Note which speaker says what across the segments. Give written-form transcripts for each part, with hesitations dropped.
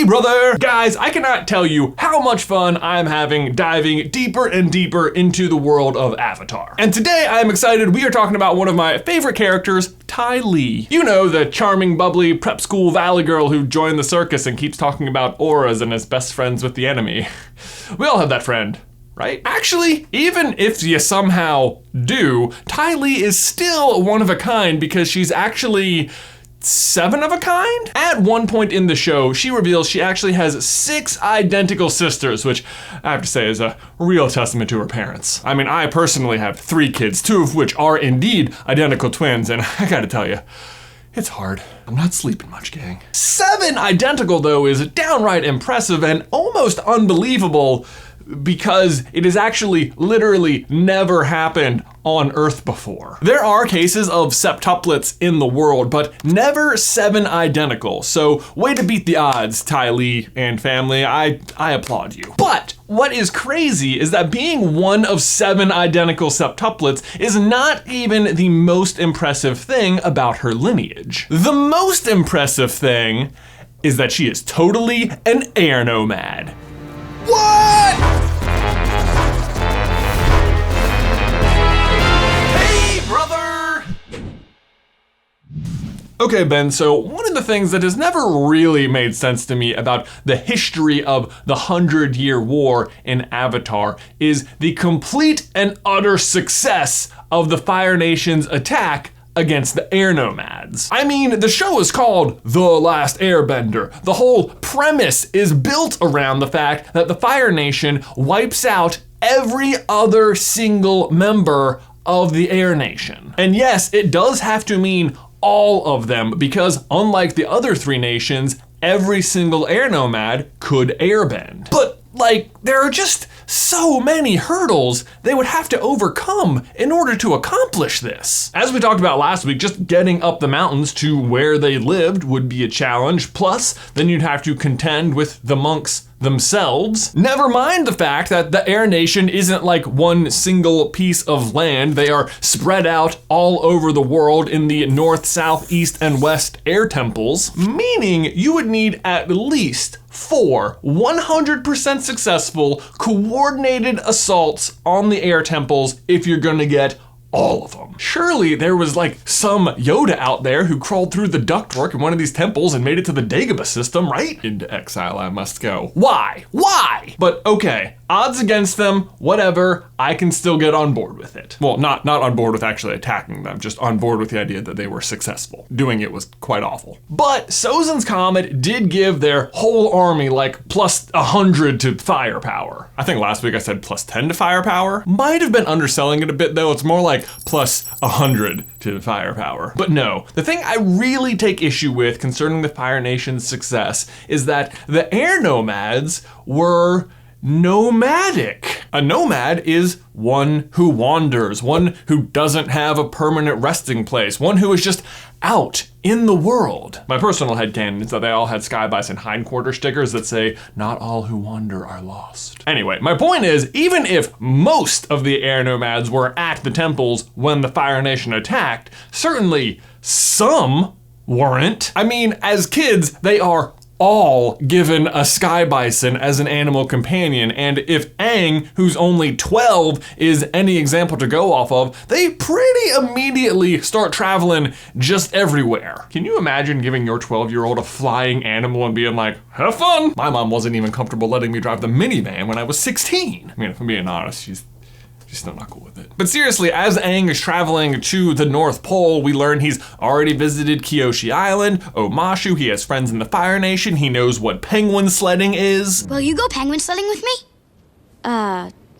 Speaker 1: Hey brother! Guys, I cannot tell you how much fun I'm having diving deeper and deeper into the world of Avatar. And today I'm excited we are talking about one of my favorite characters, Ty Lee. You know, the charming, bubbly, prep school valley girl who joined the circus and keeps talking about auras and is best friends with the enemy. We all have that friend. Right? Actually, even if you somehow do, Ty Lee is still one of a kind because she's actually 7 of a kind? At one point in the show, she reveals she actually has 6 identical sisters, which I have to say is a real testament to her parents. I mean, I personally have 3 kids, 2 of which are indeed identical twins, and I gotta tell you, it's hard. I'm not sleeping much, gang. 7 identical, though, is downright impressive and almost unbelievable because it has actually literally never happened on Earth before. There are cases of septuplets in the world, but never 7 identical. So way to beat the odds, Ty Lee and family. I applaud you. But what is crazy is that being one of 7 identical septuplets is not even the most impressive thing about her lineage. The most impressive thing is that she is totally an air nomad. What? Hey, brother! Okay, Ben, so one of the things that has never really made sense to me about the history of the 100-Year War in Avatar is the complete and utter success of the Fire Nation's attack against the Air Nomads. I mean, the show is called The Last Airbender. The whole premise is built around the fact that the Fire Nation wipes out every other single member of the Air Nation. And yes, it does have to mean all of them, because unlike the other 3 nations, every single air nomad could airbend. But there are just so many hurdles they would have to overcome in order to accomplish this. As we talked about last week, just getting up the mountains to where they lived would be a challenge. Plus, then you'd have to contend with the monks themselves. Never mind the fact that the Air Nation isn't like one single piece of land. They are spread out all over the world in the north, south, east, and west air temples, meaning you would need at least 4 100% successful coordinated assaults on the air temples if you're gonna get all of them. Surely there was some Yoda out there who crawled through the ductwork in one of these temples and made it to the Dagobah system, right? Into exile I must go. Why? Why? But okay, odds against them, whatever, I can still get on board with it. Well, not on board with actually attacking them, just on board with the idea that they were successful. Doing it was quite awful. But Sozin's Comet did give their whole army plus 100 to firepower. I think last week I said plus 10 to firepower. Might have been underselling it a bit though. It's more like plus 100 to firepower. But no, the thing I really take issue with concerning the Fire Nation's success is that the Air Nomads were nomadic. A nomad is one who wanders, one who doesn't have a permanent resting place, one who is just out in the world. My personal headcanon is that they all had Sky Bison hindquarter stickers that say, "Not all who wander are lost." Anyway, my point is, even if most of the air nomads were at the temples when the Fire Nation attacked, certainly some weren't. I mean, as kids, they are all given a Sky Bison as an animal companion, and if Aang, who's only 12, is any example to go off of, they pretty immediately start traveling just everywhere. Can you imagine giving your 12-year-old a flying animal and being like, have fun? My mom wasn't even comfortable letting me drive the minivan when I was 16. I mean, if I'm being honest, she's still not cool with it. But seriously, as Aang is traveling to the North Pole, we learn he's already visited Kyoshi Island, Omashu, he has friends in the Fire Nation, he knows what penguin sledding is.
Speaker 2: Will you go penguin sledding with me?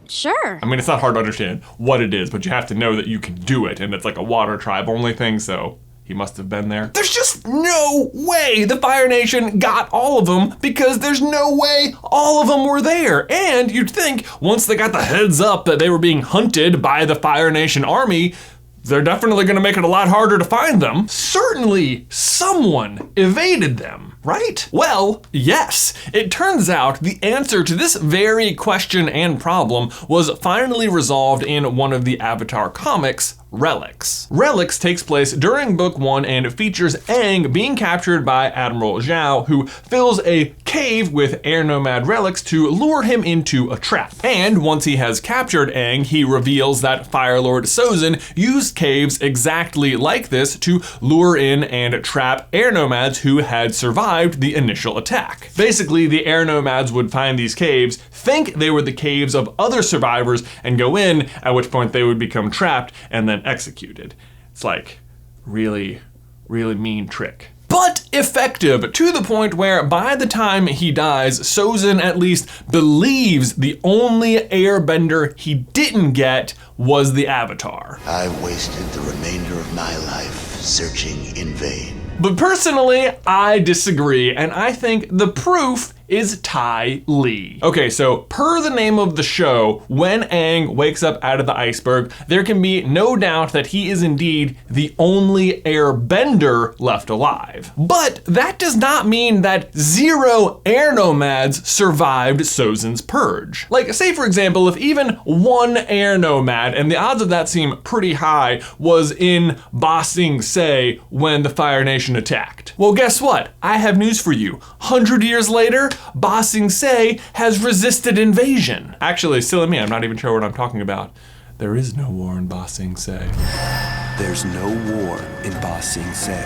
Speaker 2: Sure.
Speaker 1: I mean, it's not hard to understand what it is, but you have to know that you can do it, and it's like a water tribe only thing, so he must have been there. There's just no way the Fire Nation got all of them because there's no way all of them were there. And you'd think once they got the heads up that they were being hunted by the Fire Nation army, they're definitely gonna make it a lot harder to find them. Certainly someone evaded them, right? Well, yes. It turns out the answer to this very question and problem was finally resolved in one of the Avatar comics Relics. Relics takes place during Book 1 and features Aang being captured by Admiral Zhao, who fills a cave with Air Nomad relics to lure him into a trap. And once he has captured Aang, he reveals that Fire Lord Sozin used caves exactly like this to lure in and trap Air Nomads who had survived the initial attack. Basically, the Air Nomads would find these caves, think they were the caves of other survivors, and go in, at which point they would become trapped and then executed. It's like, really mean trick. But effective, to the point where by the time he dies, Sozin at least believes the only airbender he didn't get was the Avatar.
Speaker 3: I wasted the remainder of my life searching in vain.
Speaker 1: But personally, I disagree, and I think the proof is Ty Lee. Okay, so per the name of the show, when Aang wakes up out of the iceberg, there can be no doubt that he is indeed the only airbender left alive. But that does not mean that 0 air nomads survived Sozin's purge. Like, say for example, if even 1 air nomad, and the odds of that seem pretty high, was in Ba Sing Se when the Fire Nation attacked. Well, guess what? I have news for you. 100 years later, Ba Sing Se has resisted invasion. Actually, silly me, I'm not even sure what I'm talking about. There is no war in Ba Sing Se.
Speaker 4: There's no war in Ba Sing Se.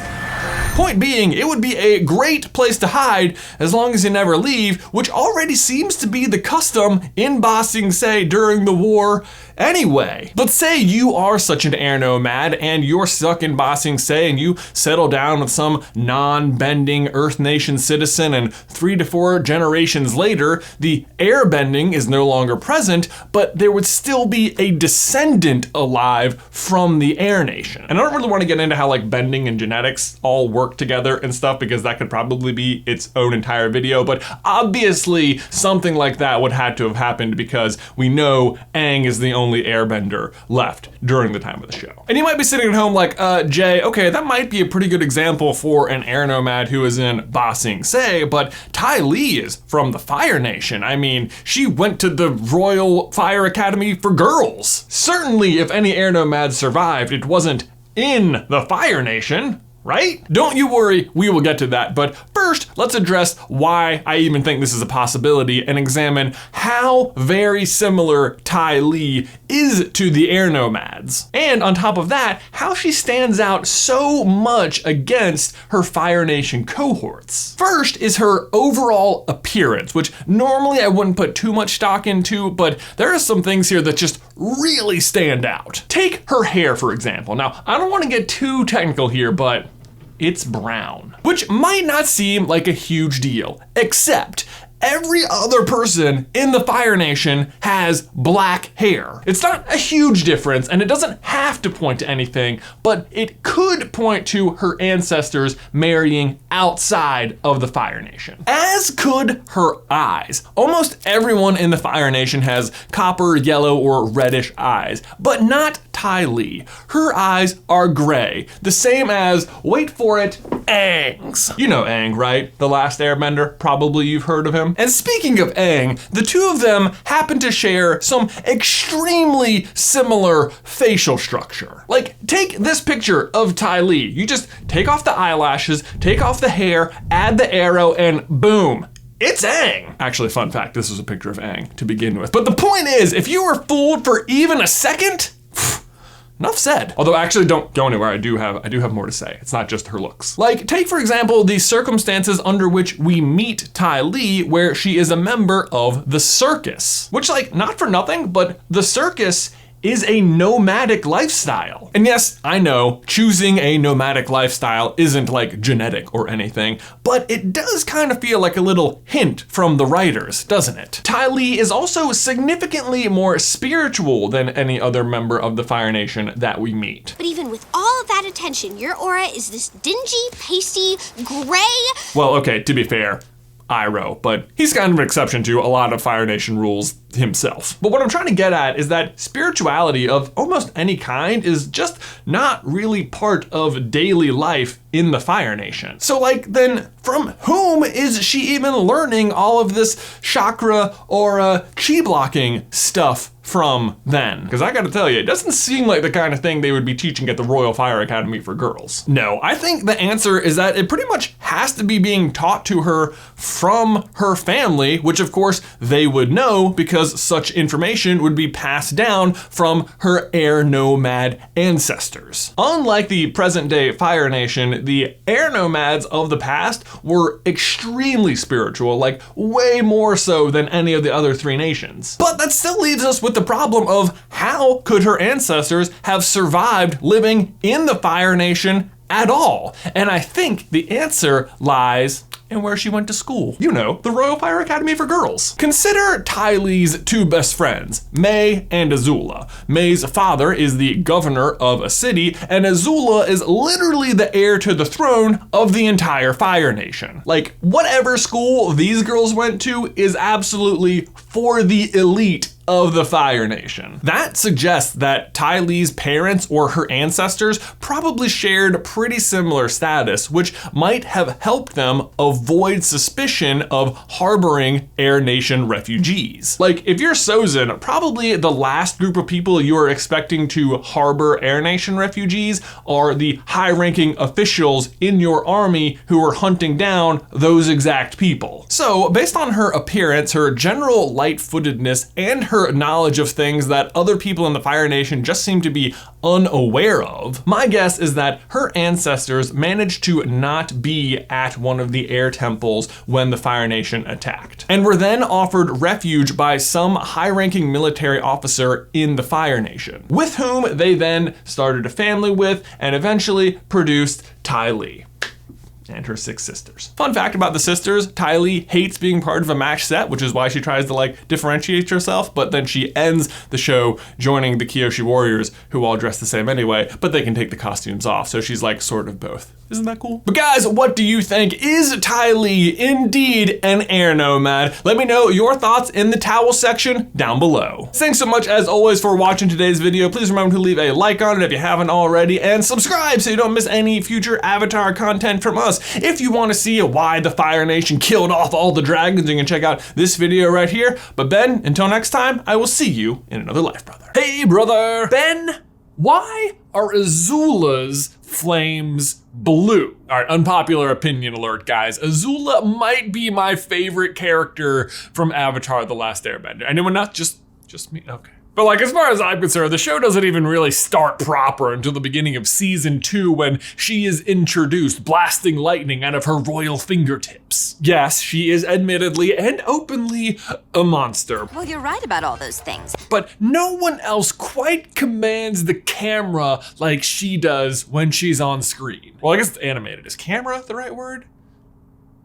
Speaker 1: Point being, it would be a great place to hide as long as you never leave, which already seems to be the custom in Ba Sing Se during the war anyway. But say you are such an air nomad and you're stuck in Ba Sing Se and you settle down with some non-bending Earth Nation citizen, and 3 to 4 generations later, the airbending is no longer present, but there would still be a descendant alive from the Air Nation. And I don't really want to get into how like bending and genetics all work together and stuff, because that could probably be its own entire video, but obviously something like that would have to have happened because we know Aang is the only airbender left during the time of the show. And you might be sitting at home like, Jay, okay, that might be a pretty good example for an air nomad who is in Ba Sing Se, but Ty Lee is from the Fire Nation. I mean, she went to the Royal Fire Academy for Girls. Certainly, if any air nomads survived, it wasn't in the Fire Nation. Right? Don't you worry, we will get to that. But first, let's address why I even think this is a possibility and examine how very similar Ty Lee is to the Air Nomads. And on top of that, how she stands out so much against her Fire Nation cohorts. First is her overall appearance, which normally I wouldn't put too much stock into, but there are some things here that just really stand out. Take her hair, for example. Now, I don't want to get too technical here, but it's brown, which might not seem like a huge deal, except every other person in the Fire Nation has black hair. It's not a huge difference, and it doesn't have to point to anything, but it could point to her ancestors marrying outside of the Fire Nation. As could her eyes. Almost everyone in the Fire Nation has copper, yellow, or reddish eyes, but not Ty Lee. Her eyes are gray, the same as, wait for it, Aang's. You know Aang, right? The last airbender, probably you've heard of him. And speaking of Aang, the two of them happen to share some extremely similar facial structure. Like, take this picture of Ty Lee. You just take off the eyelashes, take off the hair, add the arrow, and boom. It's Aang. Actually, fun fact, this was a picture of Aang to begin with. But the point is, if you were fooled for even a second, enough said. Although actually don't go anywhere, I do have more to say. It's not just her looks. Like, take for example the circumstances under which we meet Ty Lee, where she is a member of the circus. Which, like, not for nothing, but the circus is a nomadic lifestyle. And yes, I know choosing a nomadic lifestyle isn't like genetic or anything, but it does kind of feel like a little hint from the writers, doesn't it? Ty Lee is also significantly more spiritual than any other member of the Fire Nation that we meet.
Speaker 2: But even with all of that attention, your aura is this dingy, pasty, gray.
Speaker 1: Well, okay, to be fair, Iroh, but he's kind of an exception to a lot of Fire Nation rules himself. But what I'm trying to get at is that spirituality of almost any kind is just not really part of daily life in the Fire Nation. So like, then from whom is she even learning all of this chakra or chi blocking stuff from then? Because I gotta tell you, it doesn't seem like the kind of thing they would be teaching at the Royal Fire Academy for girls. No, I think the answer is that it pretty much has to be being taught to her from her family, which of course they would know because such information would be passed down from her Air Nomad ancestors. Unlike the present day Fire Nation, the Air Nomads of the past were extremely spiritual, like way more so than any of the other three nations. But that still leaves us with the problem of how could her ancestors have survived living in the Fire Nation at all? And I think the answer lies in where she went to school. You know, the Royal Fire Academy for girls. Consider Ty Lee's two best friends, May and Azula. May's father is the governor of a city, and Azula is literally the heir to the throne of the entire Fire Nation. Like, whatever school these girls went to is absolutely for the elite of the Fire Nation. That suggests that Ty Lee's parents or her ancestors probably shared pretty similar status, which might have helped them avoid suspicion of harboring Air Nation refugees. Like, if you're Sozin, probably the last group of people you are expecting to harbor Air Nation refugees are the high-ranking officials in your army who are hunting down those exact people. So, based on her appearance, her general light-footedness, and her knowledge of things that other people in the Fire Nation just seem to be unaware of, my guess is that her ancestors managed to not be at one of the air temples when the Fire Nation attacked, and were then offered refuge by some high-ranking military officer in the Fire Nation, with whom they then started a family with and eventually produced Ty Lee and her 6 sisters. Fun fact about the sisters, Ty Lee hates being part of a match set, which is why she tries to like differentiate herself, but then she ends the show joining the Kyoshi Warriors, who all dress the same anyway, but they can take the costumes off, so she's like sort of both. Isn't that cool? But guys, what do you think? Is Ty Lee indeed an Air Nomad? Let me know your thoughts in the towel section down below. Thanks so much as always for watching today's video. Please remember to leave a like on it if you haven't already, and subscribe so you don't miss any future Avatar content from us. If you want to see why the Fire Nation killed off all the dragons, you can check out this video right here. But Ben, until next time, I will see you in another life, brother. Hey, brother. Ben, why are Azula's flames blue? All right, unpopular opinion alert, guys. Azula might be my favorite character from Avatar: The Last Airbender. Anyone not? Just me? Okay. But like, as far as I'm concerned, the show doesn't even really start proper until the beginning of season 2 when she is introduced, blasting lightning out of her royal fingertips. Yes, she is admittedly and openly a monster.
Speaker 5: Well, you're right about all those things.
Speaker 1: But no one else quite commands the camera like she does when she's on screen. Well, I guess it's animated. Is camera the right word?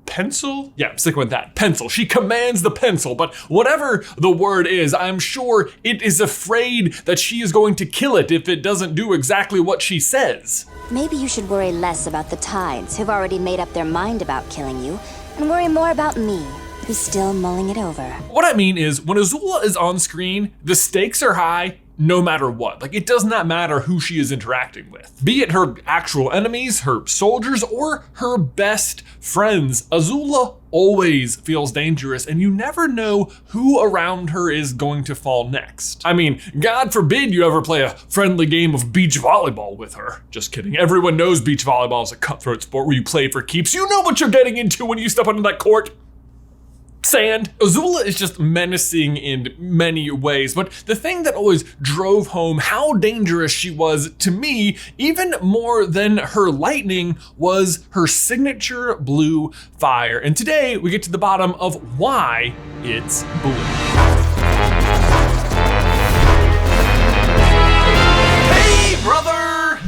Speaker 1: Pencil? Yeah, I'm sticking with that. Pencil. She commands the pencil, but whatever the word is, I'm sure it is afraid that she is going to kill it if it doesn't do exactly what she says.
Speaker 5: Maybe you should worry less about the Tides, who've already made up their mind about killing you, and worry more about me, who's still mulling it over.
Speaker 1: What I mean is, when Azula is on screen, the stakes are high no matter what. Like, it does not matter who she is interacting with. Be it her actual enemies, her soldiers, or her best friends, Azula always feels dangerous, and you never know who around her is going to fall next. I mean, God forbid you ever play a friendly game of beach volleyball with her. Just kidding. Everyone knows beach volleyball is a cutthroat sport where you play for keeps. You know what you're getting into when you step onto that court. Sand. Azula is just menacing in many ways, but the thing that always drove home how dangerous she was to me, even more than her lightning, was her signature blue fire. And today we get to the bottom of why it's blue. Hey, brother!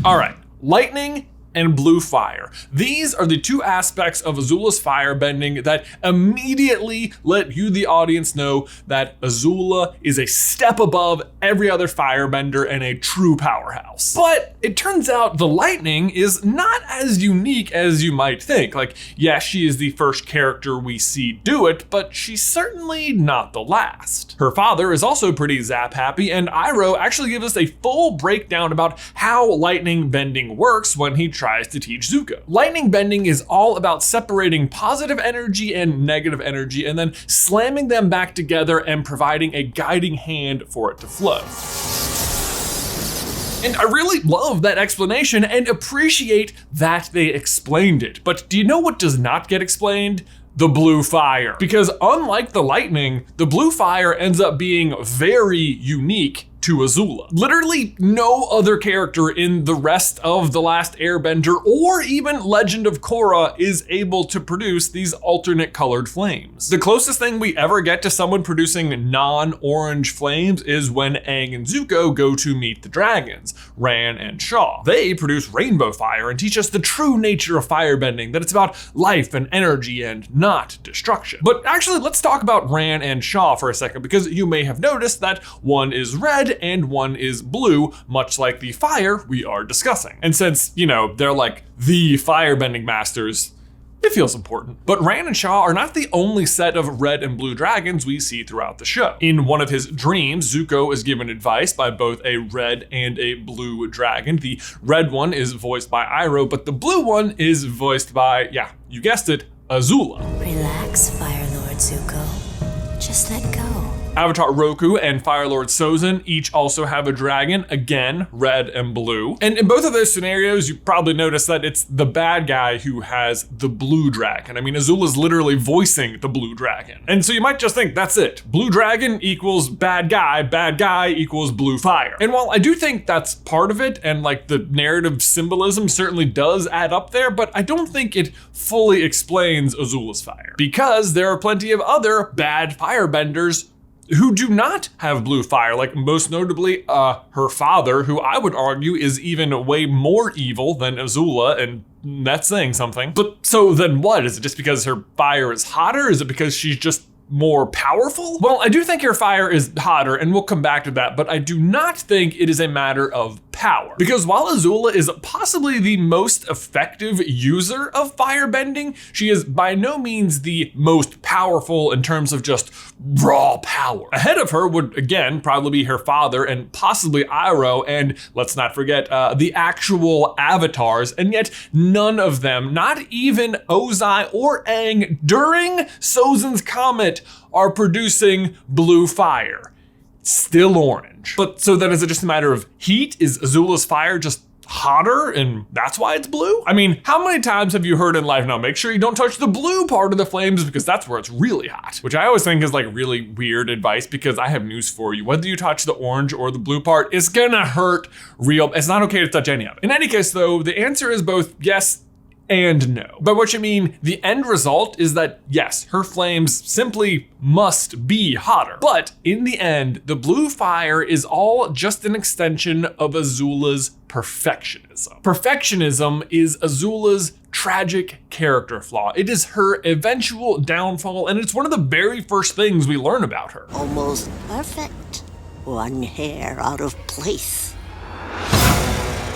Speaker 1: All right, lightning and blue fire. These are the two aspects of Azula's firebending that immediately let you, the audience, know that Azula is a step above every other firebender and a true powerhouse. But it turns out the lightning is not as unique as you might think. Like, yes, she is the first character we see do it, but she's certainly not the last. Her father is also pretty zap happy, and Iroh actually gives us a full breakdown about how lightning bending works when he tries to teach Zuko. Lightning bending is all about separating positive energy and negative energy and then slamming them back together and providing a guiding hand for it to flow. And I really love that explanation and appreciate that they explained it. But do you know what does not get explained? The blue fire. Because unlike the lightning, the blue fire ends up being very unique to Azula. Literally no other character in the rest of The Last Airbender or even Legend of Korra is able to produce these alternate colored flames. The closest thing we ever get to someone producing non-orange flames is when Aang and Zuko go to meet the dragons, Ran and Shaw. They produce rainbow fire and teach us the true nature of firebending, that it's about life and energy and not destruction. But actually, let's talk about Ran and Shaw for a second, because you may have noticed that one is red and one is blue, much like the fire we are discussing. And since, you know, they're like the firebending masters, it feels important. But Ran and Shaw are not the only set of red and blue dragons we see throughout the show. In one of his dreams, Zuko is given advice by both a red and a blue dragon. The red one is voiced by Iroh, but the blue one is voiced by, yeah, you guessed it, Azula.
Speaker 5: Relax, Fire Lord Zuko. Just let go.
Speaker 1: Avatar Roku and Fire Lord Sozin each also have a dragon, again, red and blue. And in both of those scenarios, you probably notice that it's the bad guy who has the blue dragon. I mean, Azula's literally voicing the blue dragon. And so you might just think that's it. Blue dragon equals bad guy equals blue fire. And while I do think that's part of it, and like the narrative symbolism certainly does add up there, but I don't think it fully explains Azula's fire. Because there are plenty of other bad firebenders who do not have blue fire, like most notably her father, who I would argue is even way more evil than Azula, and that's saying something. But so then what? Is it just because her fire is hotter? Is it because she's just more powerful? Well, I do think her fire is hotter, and we'll come back to that, but I do not think it is a matter of power. Because while Azula is possibly the most effective user of firebending, she is by no means the most powerful in terms of just raw power. Ahead of her would, again, probably be her father and possibly Iroh, and let's not forget the actual avatars, and yet none of them, not even Ozai or Aang, during Sozin's Comet, are producing blue fire. It's still orange. But so then is it just a matter of heat? Is Azula's fire just hotter and that's why it's blue? I mean, how many times have you heard in life, now make sure you don't touch the blue part of the flames because that's where it's really hot, which I always think is like really weird advice, because I have news for you. Whether you touch the orange or the blue part, it's gonna hurt real. It's not okay to touch any of it. In any case though, the answer is both yes and no. By which I mean, the end result is that yes, her flames simply must be hotter. But in the end, the blue fire is all just an extension of Azula's perfectionism. Perfectionism is Azula's tragic character flaw. It is her eventual downfall, and it's one of the very first things we learn about her.
Speaker 6: Almost perfect. One hair out of place.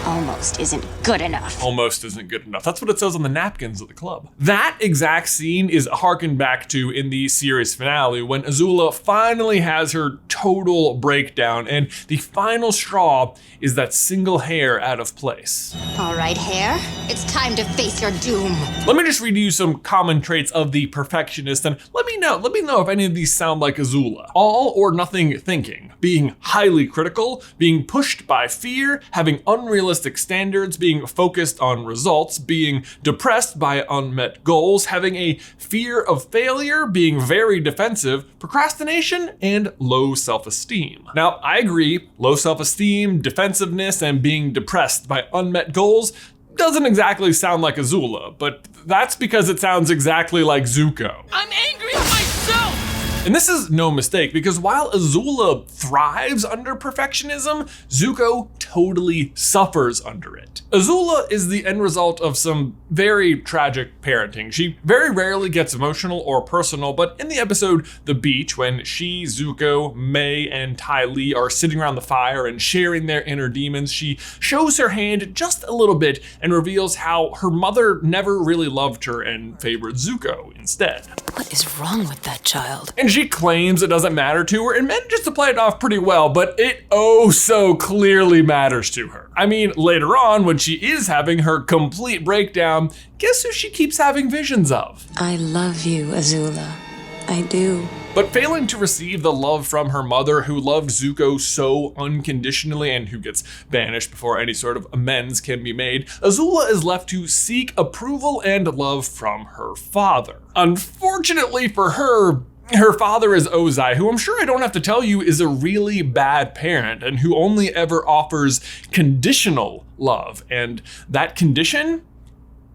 Speaker 5: Almost isn't good enough.
Speaker 1: Almost isn't good enough. That's what it says on the napkins at the club. That exact scene is harkened back to in the series finale when Azula finally has her total breakdown, and the final straw is that single hair out of place.
Speaker 2: All right, hair, it's time to face your doom.
Speaker 1: Let me just read you some common traits of the perfectionist, and let me know if any of these sound like Azula. All or nothing thinking, being highly critical, being pushed by fear, having unrealistic standards, being focused on results, being depressed by unmet goals, having a fear of failure, being very defensive, procrastination, and low self-esteem. Now, I agree, low self-esteem, defensiveness, and being depressed by unmet goals doesn't exactly sound like Azula, but that's because it sounds exactly like Zuko.
Speaker 7: I'm angry at myself!
Speaker 1: And this is no mistake, because while Azula thrives under perfectionism, Zuko totally suffers under it. Azula is the end result of some very tragic parenting. She very rarely gets emotional or personal, but in the episode The Beach, when she, Zuko, May, and Ty Lee are sitting around the fire and sharing their inner demons, she shows her hand just a little bit and reveals how her mother never really loved her and favored Zuko instead.
Speaker 7: What is wrong with that child?
Speaker 1: And she claims it doesn't matter to her and manages to play it off pretty well, but it oh so clearly matters to her. I mean, later on, when she is having her complete breakdown, guess who she keeps having visions of?
Speaker 7: I love you, Azula. I do.
Speaker 1: But failing to receive the love from her mother, who loved Zuko so unconditionally and who gets banished before any sort of amends can be made, Azula is left to seek approval and love from her father. Unfortunately for her, her father is Ozai, who I'm sure I don't have to tell you is a really bad parent and who only ever offers conditional love. And that condition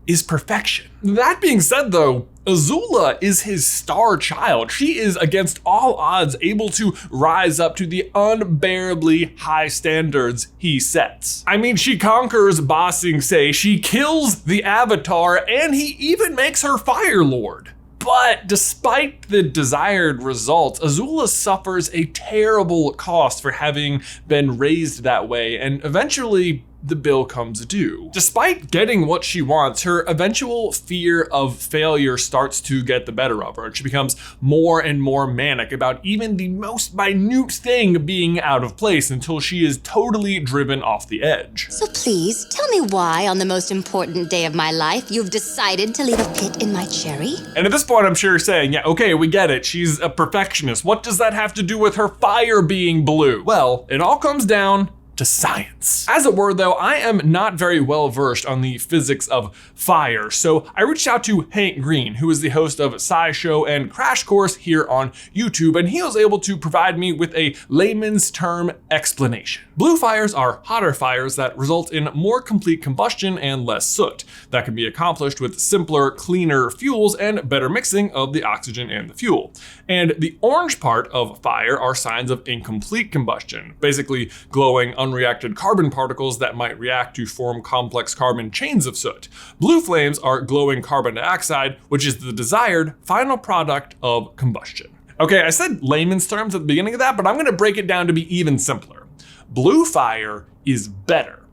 Speaker 1: is perfection. That being said though, Azula is his star child. She is, against all odds, able to rise up to the unbearably high standards he sets. I mean, she conquers Ba Sing Se, she kills the Avatar, and he even makes her Fire Lord. But despite the desired results, Azula suffers a terrible cost for having been raised that way, and eventually the bill comes due. Despite getting what she wants, her eventual fear of failure starts to get the better of her, and she becomes more and more manic about even the most minute thing being out of place until she is totally driven off the edge.
Speaker 5: So please, tell me why on the most important day of my life you've decided to leave a pit in my cherry?
Speaker 1: And at this point, I'm sure you're saying, yeah, okay, we get it. She's a perfectionist. What does that have to do with her fire being blue? Well, it all comes down to science. As it were though, I am not very well versed on the physics of fire, so I reached out to Hank Green, who is the host of SciShow and Crash Course here on YouTube, and he was able to provide me with a layman's term explanation. Blue fires are hotter fires that result in more complete combustion and less soot. That can be accomplished with simpler, cleaner fuels and better mixing of the oxygen and the fuel. And the orange part of fire are signs of incomplete combustion, basically glowing unreacted carbon particles that might react to form complex carbon chains of soot. Blue flames are glowing carbon dioxide, which is the desired final product of combustion. Okay, I said layman's terms at the beginning of that, but I'm gonna break it down to be even simpler. Blue fire is better,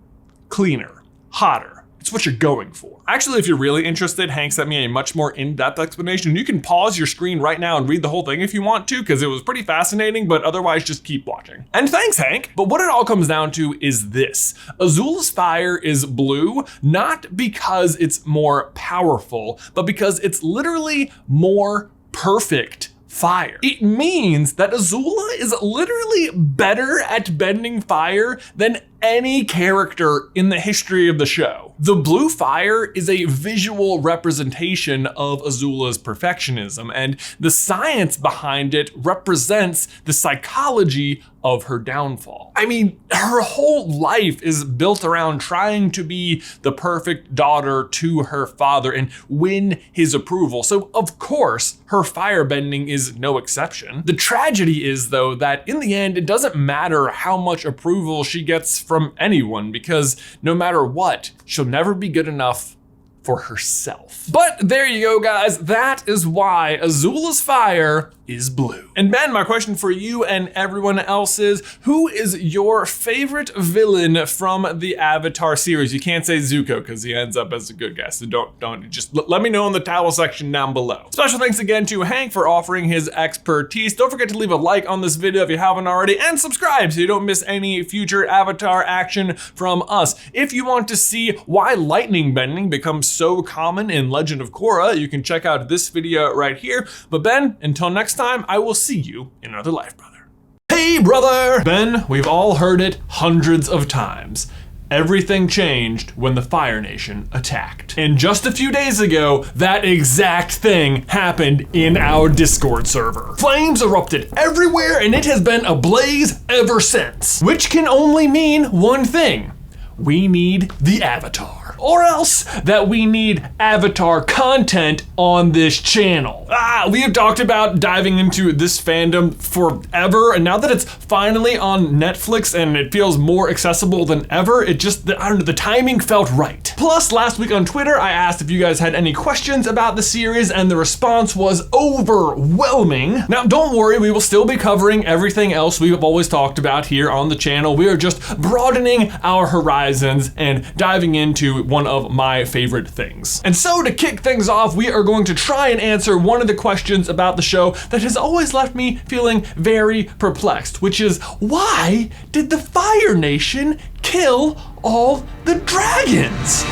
Speaker 1: cleaner, hotter. It's what you're going for. Actually, if you're really interested, Hank sent me a much more in-depth explanation. You can pause your screen right now and read the whole thing if you want to, because it was pretty fascinating, but otherwise just keep watching. And thanks, Hank. But what it all comes down to is this. Azula's fire is blue, not because it's more powerful, but because it's literally more perfect fire. It means that Azula is literally better at bending fire than any character in the history of the show. The blue fire is a visual representation of Azula's perfectionism, and the science behind it represents the psychology of her downfall. I mean, her whole life is built around trying to be the perfect daughter to her father and win his approval. So of course, her firebending is no exception. The tragedy is though that in the end, it doesn't matter how much approval she gets from anyone, because no matter what, she'll never be good enough for herself. But there you go, guys. That is why Azula's fire is blue. And Ben, my question for you and everyone else is, who is your favorite villain from the Avatar series? You can't say Zuko because he ends up as a good guy, so don't just let me know in the towel section down below. Special thanks again to Hank for offering his expertise. Don't forget to leave a like on this video if you haven't already, and subscribe so you don't miss any future Avatar action from us. If you want to see why lightning bending becomes so common in Legend of Korra, you can check out this video right here. But Ben, until next time, I will see you in another life, brother. Hey, brother! Ben, we've all heard it hundreds of times. Everything changed when the Fire Nation attacked. And just a few days ago, that exact thing happened in our Discord server. Flames erupted everywhere and it has been ablaze ever since. Which can only mean one thing. We need the Avatar. Or else that we need Avatar content on this channel. We have talked about diving into this fandom forever, and now that it's finally on Netflix and it feels more accessible than ever, I don't know, the timing felt right. Plus, last week on Twitter, I asked if you guys had any questions about the series, and the response was overwhelming. Now, don't worry, we will still be covering everything else we've always talked about here on the channel. We are just broadening our horizons and diving into one of my favorite things. And so to kick things off, we are going to try and answer one of the questions about the show that has always left me feeling very perplexed, which is, why did the Fire Nation kill all the dragons?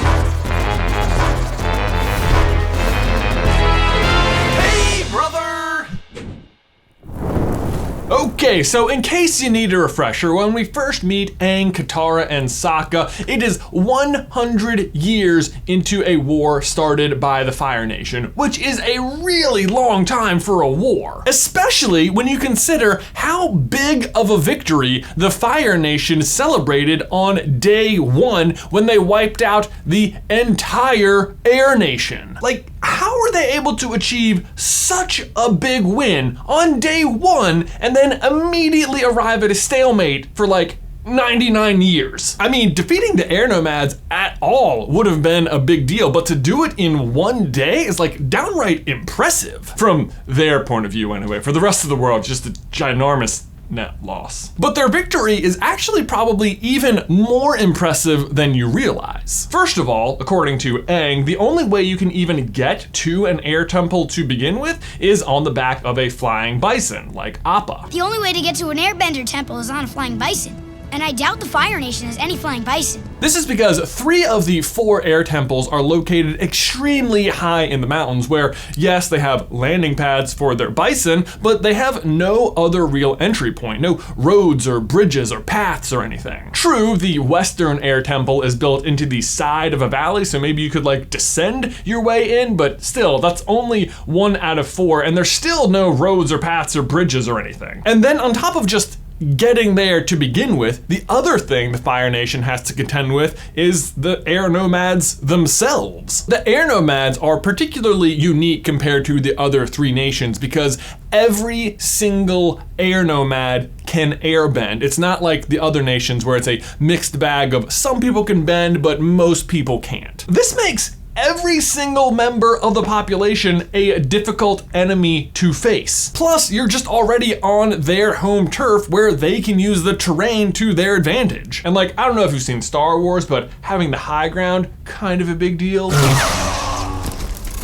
Speaker 1: Hey, brother! Okay, so in case you need a refresher, when we first meet Aang, Katara, and Sokka, it is 100 years into a war started by the Fire Nation, which is a really long time for a war, especially when you consider how big of a victory the Fire Nation celebrated on day 1 when they wiped out the entire Air Nation. Like, how are they able to achieve such a big win on day 1 and then immediately arrive at a stalemate for like 99 years? I mean, defeating the Air Nomads at all would have been a big deal, but to do it in one day is like downright impressive from their point of view anyway. For the rest of the world, just a ginormous net loss. But their victory is actually probably even more impressive than you realize. First of all, according to Aang, the only way you can even get to an air temple to begin with is on the back of a flying bison, like Appa.
Speaker 8: The only way to get to an Airbender temple is on a flying bison. And I doubt the Fire Nation has any flying bison.
Speaker 1: This is because 3 of the 4 air temples are located extremely high in the mountains where, yes, they have landing pads for their bison, but they have no other real entry point, no roads or bridges or paths or anything. True, the western air temple is built into the side of a valley, so maybe you could like descend your way in, but still, that's only 1 out of 4, and there's still no roads or paths or bridges or anything. And then on top of just getting there to begin with, the other thing the Fire Nation has to contend with is the Air Nomads themselves. The Air Nomads are particularly unique compared to the other 3 nations because every single Air Nomad can airbend. It's not like the other nations where it's a mixed bag of some people can bend, but most people can't. This makes every single member of the population a difficult enemy to face. Plus, you're just already on their home turf where they can use the terrain to their advantage. And like, I don't know if you've seen Star Wars, but having the high ground, kind of a big deal.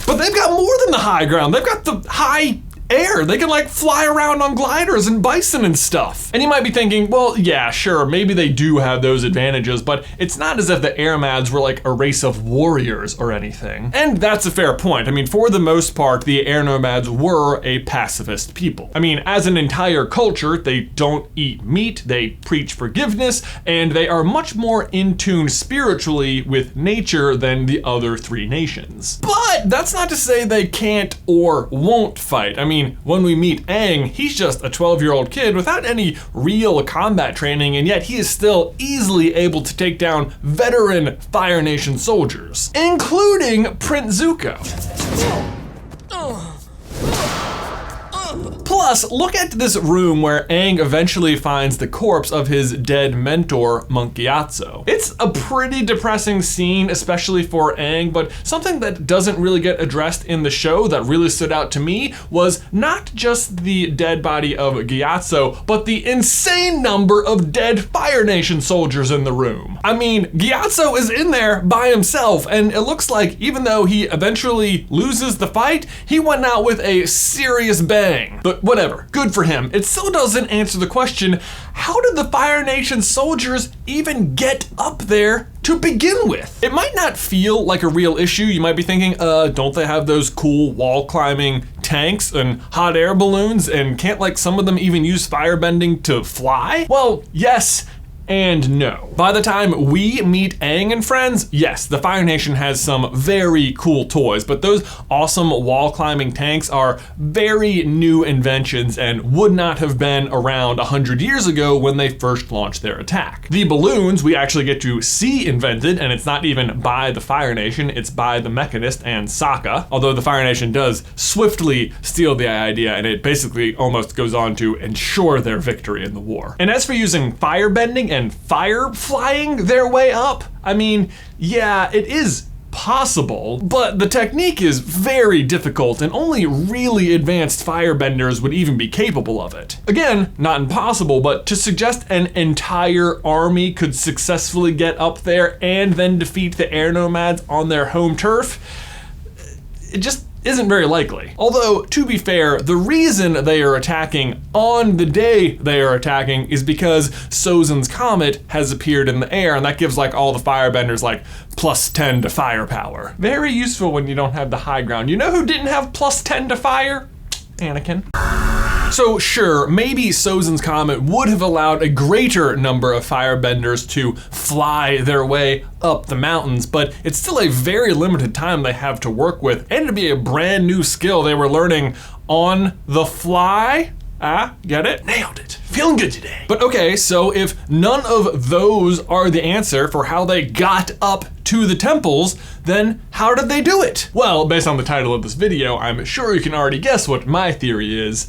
Speaker 1: But they've got more than the high ground. They've got the high air. They can like fly around on gliders and bison and stuff. And you might be thinking, well, yeah, sure, maybe they do have those advantages, but it's not as if the Air Nomads were like a race of warriors or anything. And that's a fair point. I mean, for the most part, the Air Nomads were a pacifist people. I mean, as an entire culture, they don't eat meat, they preach forgiveness, and they are much more in tune spiritually with nature than the other 3 nations. But that's not to say they can't or won't fight. I mean, when we meet Aang, he's just a 12-year-old kid without any real combat training, and yet he is still easily able to take down veteran Fire Nation soldiers, including Prince Zuko. Plus, look at this room where Aang eventually finds the corpse of his dead mentor, Monkey Atso. It's a pretty depressing scene, especially for Aang, but something that doesn't really get addressed in the show that really stood out to me was not just the dead body of Gyatso, but the insane number of dead Fire Nation soldiers in the room. I mean, Gyatso is in there by himself, and it looks like even though he eventually loses the fight, he went out with a serious bang. But whatever, good for him. It still doesn't answer the question, how did the Fire Nation soldiers even get up there to begin with? It might not feel like a real issue. You might be thinking, don't they have those cool wall climbing tanks and hot air balloons, and can't like some of them even use firebending to fly? Well, yes and no. By the time we meet Aang and friends, yes, the Fire Nation has some very cool toys, but those awesome wall climbing tanks are very new inventions and would not have been around 100 years ago when they first launched their attack. The balloons we actually get to see invented, and it's not even by the Fire Nation, it's by the Mechanist and Sokka, although the Fire Nation does swiftly steal the idea, and it basically almost goes on to ensure their victory in the war. And as for using firebending and fire flying their way up, I mean, yeah, it is possible, but the technique is very difficult and only really advanced firebenders would even be capable of it. Again, not impossible, but to suggest an entire army could successfully get up there and then defeat the Air Nomads on their home turf, it just isn't very likely. Although, to be fair, the reason they are attacking on the day they are attacking is because Sozin's comet has appeared in the air, and that gives like all the firebenders like +10 to firepower. Very useful when you don't have the high ground. You know who didn't have +10 to fire? Anakin. So sure, maybe Sozin's comet would have allowed a greater number of firebenders to fly their way up the mountains, but it's still a very limited time they have to work with, and to be a brand new skill they were learning on the fly. Get it? Nailed it. Feeling good today. But okay, so if none of those are the answer for how they got up to the temples, then how did they do it? Well, based on the title of this video, I'm sure you can already guess what my theory is.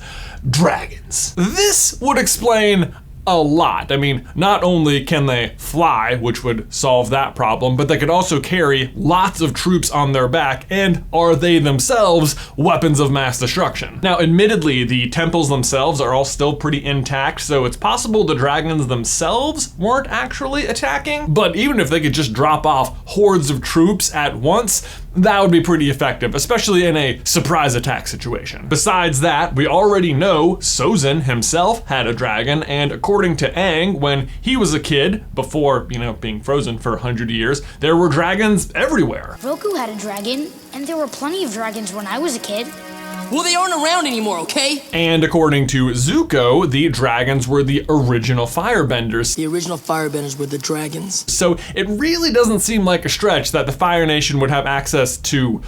Speaker 1: Dragons. This would explain a lot. I mean, not only can they fly, which would solve that problem, but they could also carry lots of troops on their back, and are they themselves weapons of mass destruction? Now, admittedly, the temples themselves are all still pretty intact, so it's possible the dragons themselves weren't actually attacking, but even if they could just drop off hordes of troops at once, that would be pretty effective, especially in a surprise attack situation. Besides that, we already know Sozin himself had a dragon, and according to Aang, when he was a kid, before, being frozen for 100 years, there were dragons everywhere.
Speaker 8: Roku had a dragon, and there were plenty of dragons when I was a kid.
Speaker 9: Well, they aren't around anymore, okay?
Speaker 1: And according to Zuko, the dragons were the original firebenders.
Speaker 9: The original firebenders were the dragons.
Speaker 1: So it really doesn't seem like a stretch that the Fire Nation would have access to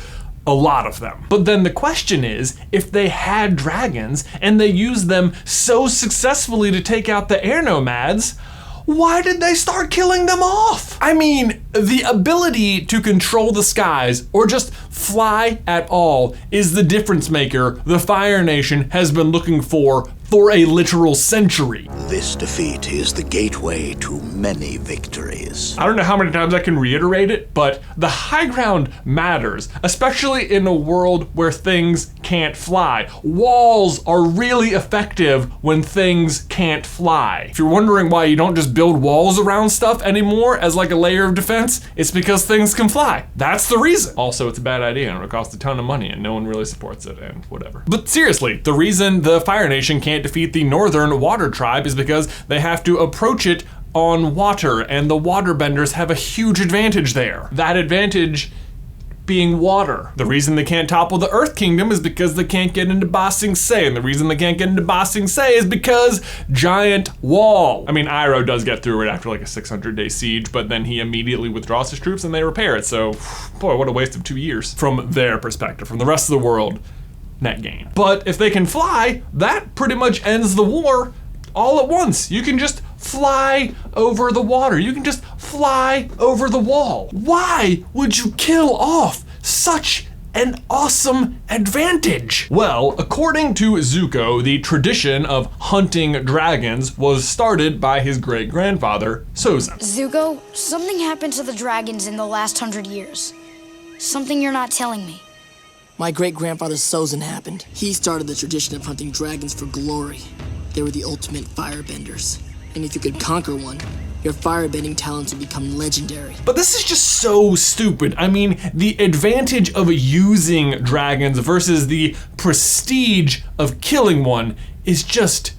Speaker 1: a lot of them. But then the question is, if they had dragons and they used them so successfully to take out the Air Nomads, why did they start killing them off? I mean, the ability to control the skies or just fly at all is the difference maker the Fire Nation has been looking for a literal century.
Speaker 3: This defeat is the gateway to many victories.
Speaker 1: I don't know how many times I can reiterate it, but the high ground matters, especially in a world where things can't fly. Walls are really effective when things can't fly. If you're wondering why you don't just build walls around stuff anymore as like a layer of defense, it's because things can fly. That's the reason. Also, it's a bad idea and it'll cost a ton of money and no one really supports it and whatever. But seriously, the reason the Fire Nation can't defeat the Northern Water Tribe is because they have to approach it on water, and the waterbenders have a huge advantage there. That advantage being water. The reason they can't topple the Earth Kingdom is because they can't get into Ba Sing Se, and the reason they can't get into Ba Sing Se is because giant wall. I mean, Iroh does get through it after like a 600-day siege, but then he immediately withdraws his troops and they repair it. So, boy, what a waste of 2 years from their perspective. From the rest of the world, net gain. But if they can fly, that pretty much ends the war all at once. You can just fly over the water. You can just fly over the wall. Why would you kill off such an awesome advantage? Well, according to Zuko, the tradition of hunting dragons was started by his great-grandfather, Sozin.
Speaker 8: Zuko, something happened to the dragons in the last 100 years. Something you're not telling me.
Speaker 9: My great-grandfather Sozin happened. He started the tradition of hunting dragons for glory. They were the ultimate firebenders. And if you could conquer one, your firebending talents would become legendary.
Speaker 1: But this is just so stupid. I mean, the advantage of using dragons versus the prestige of killing one is just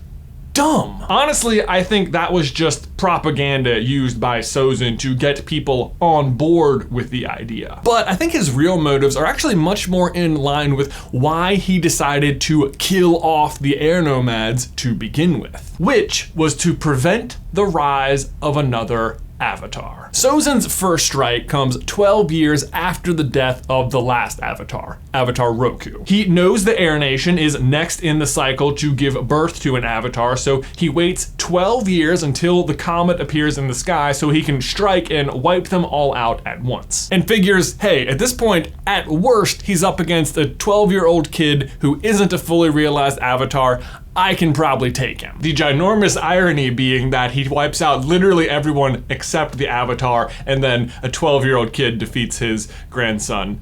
Speaker 1: dumb. Honestly, I think that was just propaganda used by Sozin to get people on board with the idea. But I think his real motives are actually much more in line with why he decided to kill off the Air Nomads to begin with, which was to prevent the rise of another Avatar. Sozin's first strike comes 12 years after the death of the last Avatar, Avatar Roku. He knows the Air Nation is next in the cycle to give birth to an Avatar, so he waits 12 years until the comet appears in the sky so he can strike and wipe them all out at once. And figures, hey, at this point, at worst, he's up against a 12-year-old kid who isn't a fully realized Avatar. I can probably take him. The ginormous irony being that he wipes out literally everyone except accept the avatar, and then a 12-year-old kid defeats his grandson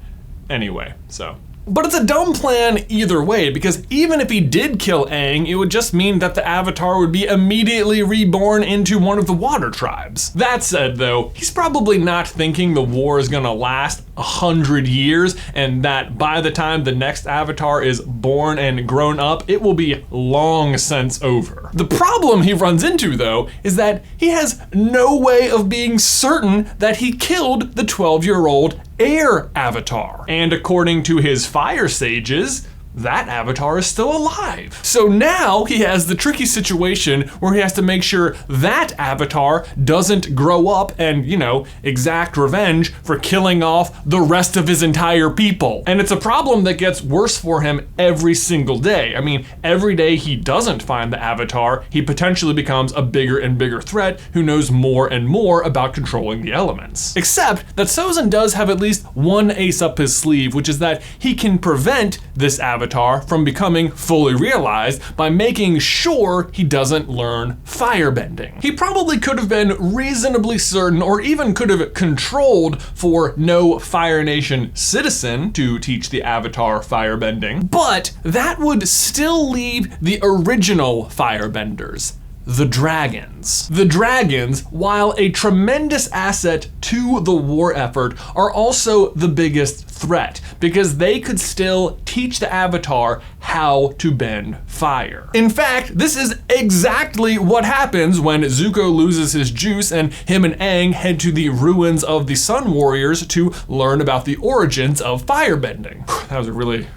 Speaker 1: anyway, so. But it's a dumb plan either way, because even if he did kill Aang, it would just mean that the Avatar would be immediately reborn into one of the water tribes. That said though, he's probably not thinking the war is gonna last 100 years, and that by the time the next Avatar is born and grown up, it will be long since over. The problem he runs into though, is that he has no way of being certain that he killed the 12-year-old Air Avatar. And according to his fire sages, that Avatar is still alive. So now he has the tricky situation where he has to make sure that Avatar doesn't grow up and, you know, exact revenge for killing off the rest of his entire people. And it's a problem that gets worse for him every single day. I mean, every day he doesn't find the Avatar, he potentially becomes a bigger and bigger threat who knows more and more about controlling the elements. Except that Sozin does have at least one ace up his sleeve, which is that he can prevent this Avatar from becoming fully realized by making sure he doesn't learn firebending. He probably could have been reasonably certain, or even could have controlled for no Fire Nation citizen to teach the Avatar firebending, but that would still leave the original firebenders, the dragons. The dragons, while a tremendous asset to the war effort, are also the biggest threat because they could still teach the Avatar how to bend fire. In fact, this is exactly what happens when Zuko loses his juice and him and Aang head to the ruins of the Sun Warriors to learn about the origins of firebending. That was a really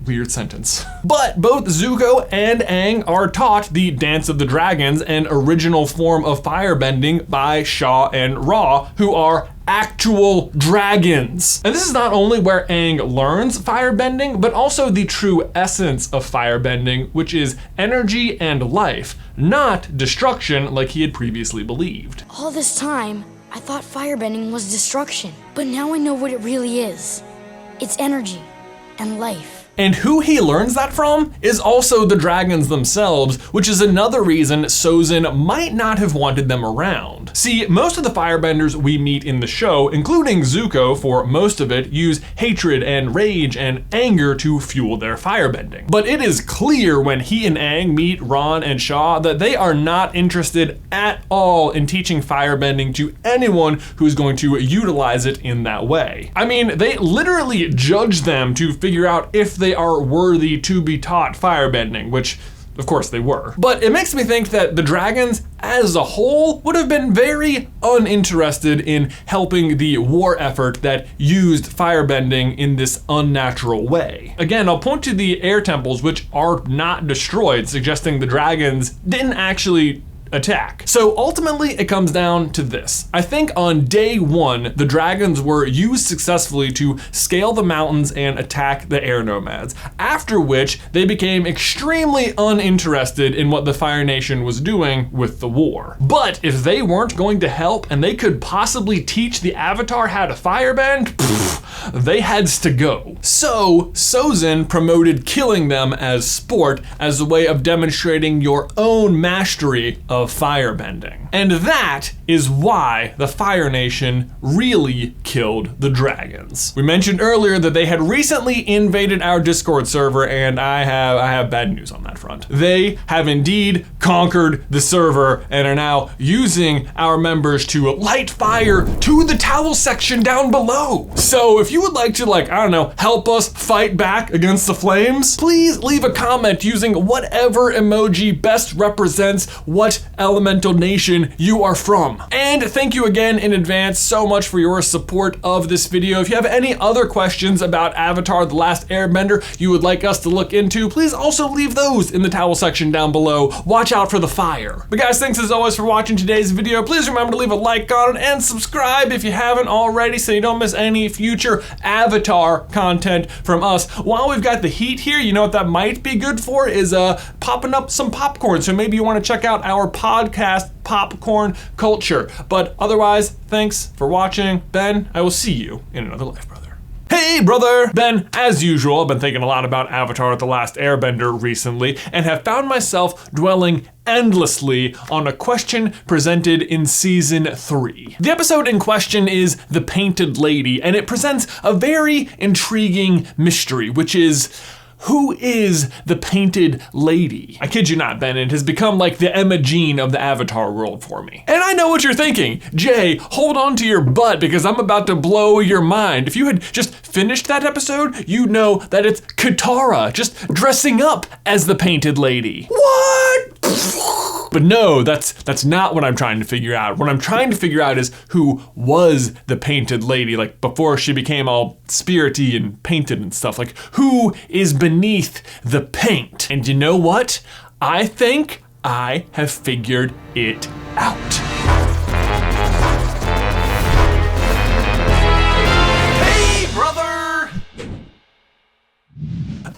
Speaker 1: weird sentence. But both Zuko and Aang are taught the Dance of the Dragons, an original form of firebending by Shaw and Ra, who are actual dragons. And this is not only where Aang learns firebending, but also the true essence of firebending, which is energy and life, not destruction like he had previously believed.
Speaker 8: All this time, I thought firebending was destruction, but now I know what it really is. It's energy and life.
Speaker 1: And who he learns that from is also the dragons themselves, which is another reason Sozin might not have wanted them around. See, most of the firebenders we meet in the show, including Zuko for most of it, use hatred and rage and anger to fuel their firebending. But it is clear when he and Aang meet Ron and Shaw that they are not interested at all in teaching firebending to anyone who's going to utilize it in that way. I mean, they literally judge them to figure out if they are worthy to be taught firebending, which of course they were. But it makes me think that the dragons as a whole would have been very uninterested in helping the war effort that used firebending in this unnatural way. Again, I'll point to the air temples, which are not destroyed, suggesting the dragons didn't actually attack. So ultimately it comes down to this. I think on day one, the dragons were used successfully to scale the mountains and attack the Air Nomads, after which they became extremely uninterested in what the Fire Nation was doing with the war. But if they weren't going to help and they could possibly teach the Avatar how to firebend, they had to go. So Sozin promoted killing them as sport as a way of demonstrating your own mastery of firebending. And that is why the Fire Nation really killed the dragons. We mentioned earlier that they had recently invaded our Discord server, and I have bad news on that front. They have indeed conquered the server and are now using our members to light fire to the towel section down below. So if you would like to, I don't know, help us fight back against the flames, please leave a comment using whatever emoji best represents what elemental nation you are from. And thank you again in advance so much for your support of this video. If you have any other questions about Avatar: The Last Airbender you would like us to look into, please also leave those in the towel section down below. Watch out for the fire. But guys, thanks as always for watching today's video. Please remember to leave a like on it and subscribe if you haven't already so you don't miss any future Avatar content from us. While we've got the heat here, you know what that might be good for is popping up some popcorn. So maybe you want to check out our podcast, Popcorn Culture. But otherwise, thanks for watching. Ben, I will see you in another life, brother. Hey brother! Ben, as usual, I've been thinking a lot about Avatar: The Last Airbender recently and have found myself dwelling endlessly on a question presented in season 3. The episode in question is The Painted Lady, and it presents a very intriguing mystery, which is, who is the Painted Lady? I kid you not, Ben, it has become like the Emma Jean of the Avatar world for me. And I know what you're thinking. Jay, hold on to your butt because I'm about to blow your mind. If you had just finished that episode, you'd know that it's Katara just dressing up as the Painted Lady. What? But no, that's not what I'm trying to figure out. What I'm trying to figure out is who was the Painted Lady, like before she became all spirity and painted and stuff. Like, who is beneath the paint? And you know what? I think I have figured it out. Hey, brother!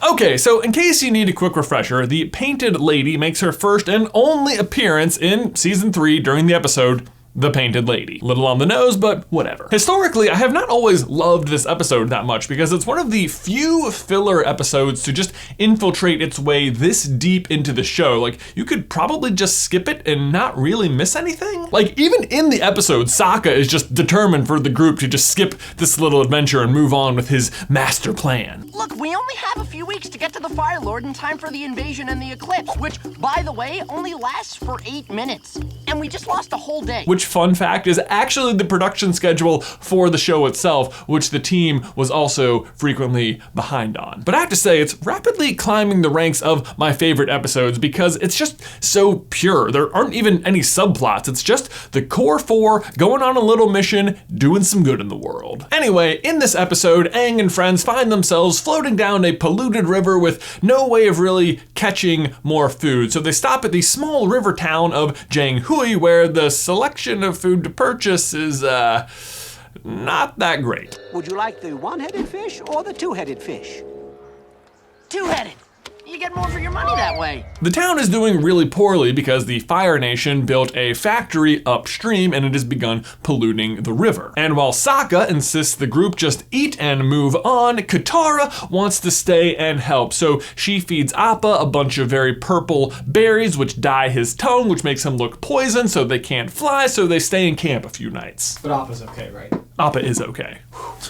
Speaker 1: Okay, so in case you need a quick refresher, the Painted Lady makes her first and only appearance in season 3 during the episode The Painted Lady. Little on the nose, but whatever. Historically, I have not always loved this episode that much because it's one of the few filler episodes to just infiltrate its way this deep into the show. Like, you could probably just skip it and not really miss anything. Like, even in the episode, Sokka is just determined for the group to just skip this little adventure and move on with his master plan.
Speaker 10: Look, we only have a few weeks to get to the Fire Lord in time for the invasion and the eclipse, which, by the way, only lasts for 8 minutes. And we just lost a whole day.
Speaker 1: Which, fun fact, is actually the production schedule for the show itself, which the team was also frequently behind on. But I have to say, it's rapidly climbing the ranks of my favorite episodes because it's just so pure. There aren't even any subplots. It's just the core 4 going on a little mission, doing some good in the world. Anyway, in this episode, Aang and friends find themselves floating down a polluted river with no way of really catching more food. So they stop at the small river town of Jianghui, where the selection of food to purchase is not that great.
Speaker 10: Would you like the one-headed fish or the two-headed fish? Two-headed. You get more for your money that way.
Speaker 1: The town is doing really poorly because the Fire Nation built a factory upstream and it has begun polluting the river. And while Sokka insists the group just eat and move on, Katara wants to stay and help. So she feeds Appa a bunch of very purple berries which dye his tongue, which makes him look poisoned, so they can't fly, so they stay in camp a few nights.
Speaker 11: But Appa's okay, right?
Speaker 1: Appa is okay.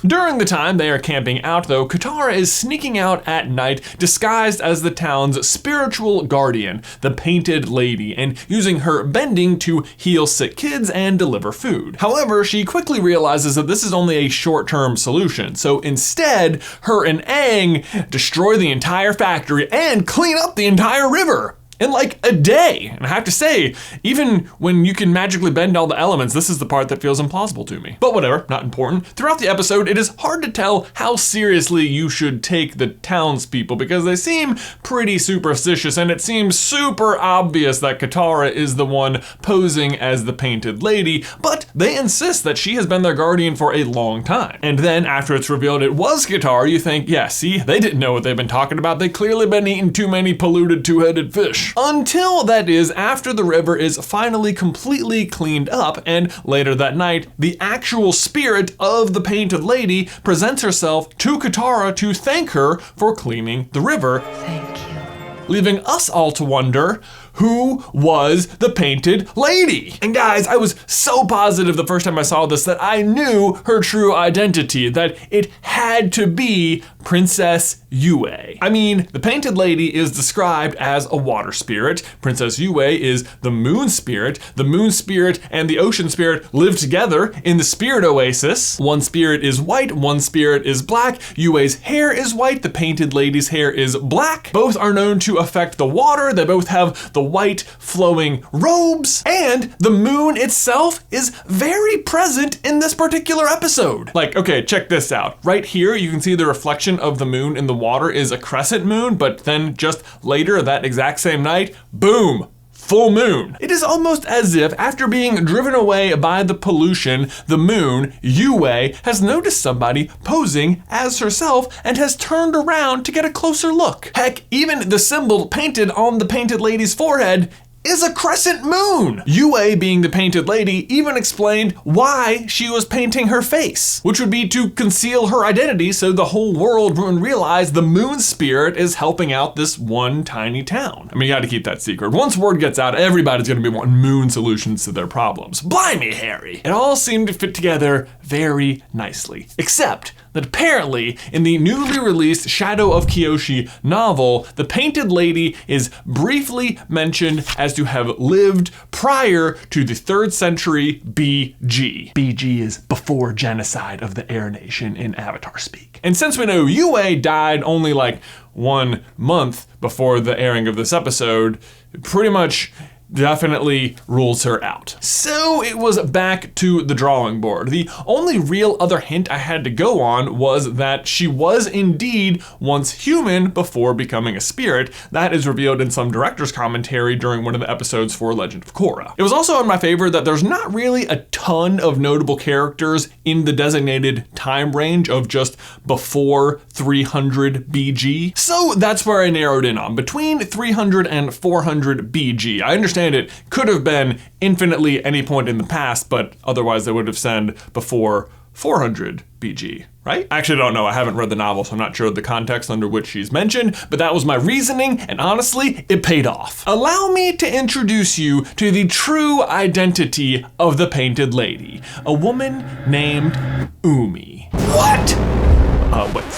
Speaker 1: During the time they are camping out, though, Katara is sneaking out at night disguised as the town's spiritual guardian, the Painted Lady, and using her bending to heal sick kids and deliver food. However, she quickly realizes that this is only a short-term solution, so instead, her and Aang destroy the entire factory and clean up the entire river in like a day. And I have to say, even when you can magically bend all the elements, this is the part that feels implausible to me. But whatever, not important. Throughout the episode, it is hard to tell how seriously you should take the townspeople because they seem pretty superstitious, and it seems super obvious that Katara is the one posing as the Painted Lady, but they insist that she has been their guardian for a long time. And then after it's revealed it was Katara, you think, yeah, see, they didn't know what they've been talking about. They clearly been eating too many polluted two-headed fish. Until, that is, after the river is finally completely cleaned up, and later that night, the actual spirit of the Painted Lady presents herself to Katara to thank her for cleaning the river.
Speaker 7: Thank you.
Speaker 1: Leaving us all to wonder, who was the Painted Lady? And guys, I was so positive the first time I saw this that I knew her true identity, that it had to be Princess Yue. I mean, the Painted Lady is described as a water spirit. Princess Yue is the moon spirit. The moon spirit and the ocean spirit live together in the spirit oasis. One spirit is white, one spirit is black. Yue's hair is white, the Painted Lady's hair is black. Both are known to affect the water. They both have the white flowing robes, and the moon itself is very present in this particular episode. Like, okay, check this out. Right here, you can see the reflection of the moon in the water is a crescent moon, but then just later that exact same night, boom, full moon. It is almost as if after being driven away by the pollution, the moon, Yue, has noticed somebody posing as herself and has turned around to get a closer look. Heck, even the symbol painted on the Painted Lady's forehead is a crescent moon. Yue, being the painted lady, even explained why she was painting her face, which would be to conceal her identity so the whole world wouldn't realize the moon spirit is helping out this one tiny town. I mean, you gotta keep that secret. Once word gets out, everybody's gonna be wanting moon solutions to their problems. Blimey, Harry! It all seemed to fit together very nicely, except that apparently in the newly released Shadow of Kyoshi novel, the painted lady is briefly mentioned as to have lived prior to the 3rd century BG. BG is before genocide of the Air Nation in Avatar speak. And since we know Yue died only like 1 month before the airing of this episode, pretty much definitely rules her out. So it was back to the drawing board. The only real other hint I had to go on was that she was indeed once human before becoming a spirit. That is revealed in some director's commentary during one of the episodes for Legend of Korra. It was also in my favor that there's not really a ton of notable characters in the designated time range of just before 300 BG. So that's where I narrowed in on, between 300 and 400 BG. I understand it could have been infinitely any point in the past, but otherwise they would have said before 400 BG, right? I actually don't know. I haven't read the novel, so I'm not sure the context under which she's mentioned, but that was my reasoning, and honestly, it paid off. Allow me to introduce you to the true identity of the painted lady, a woman named Umi. What?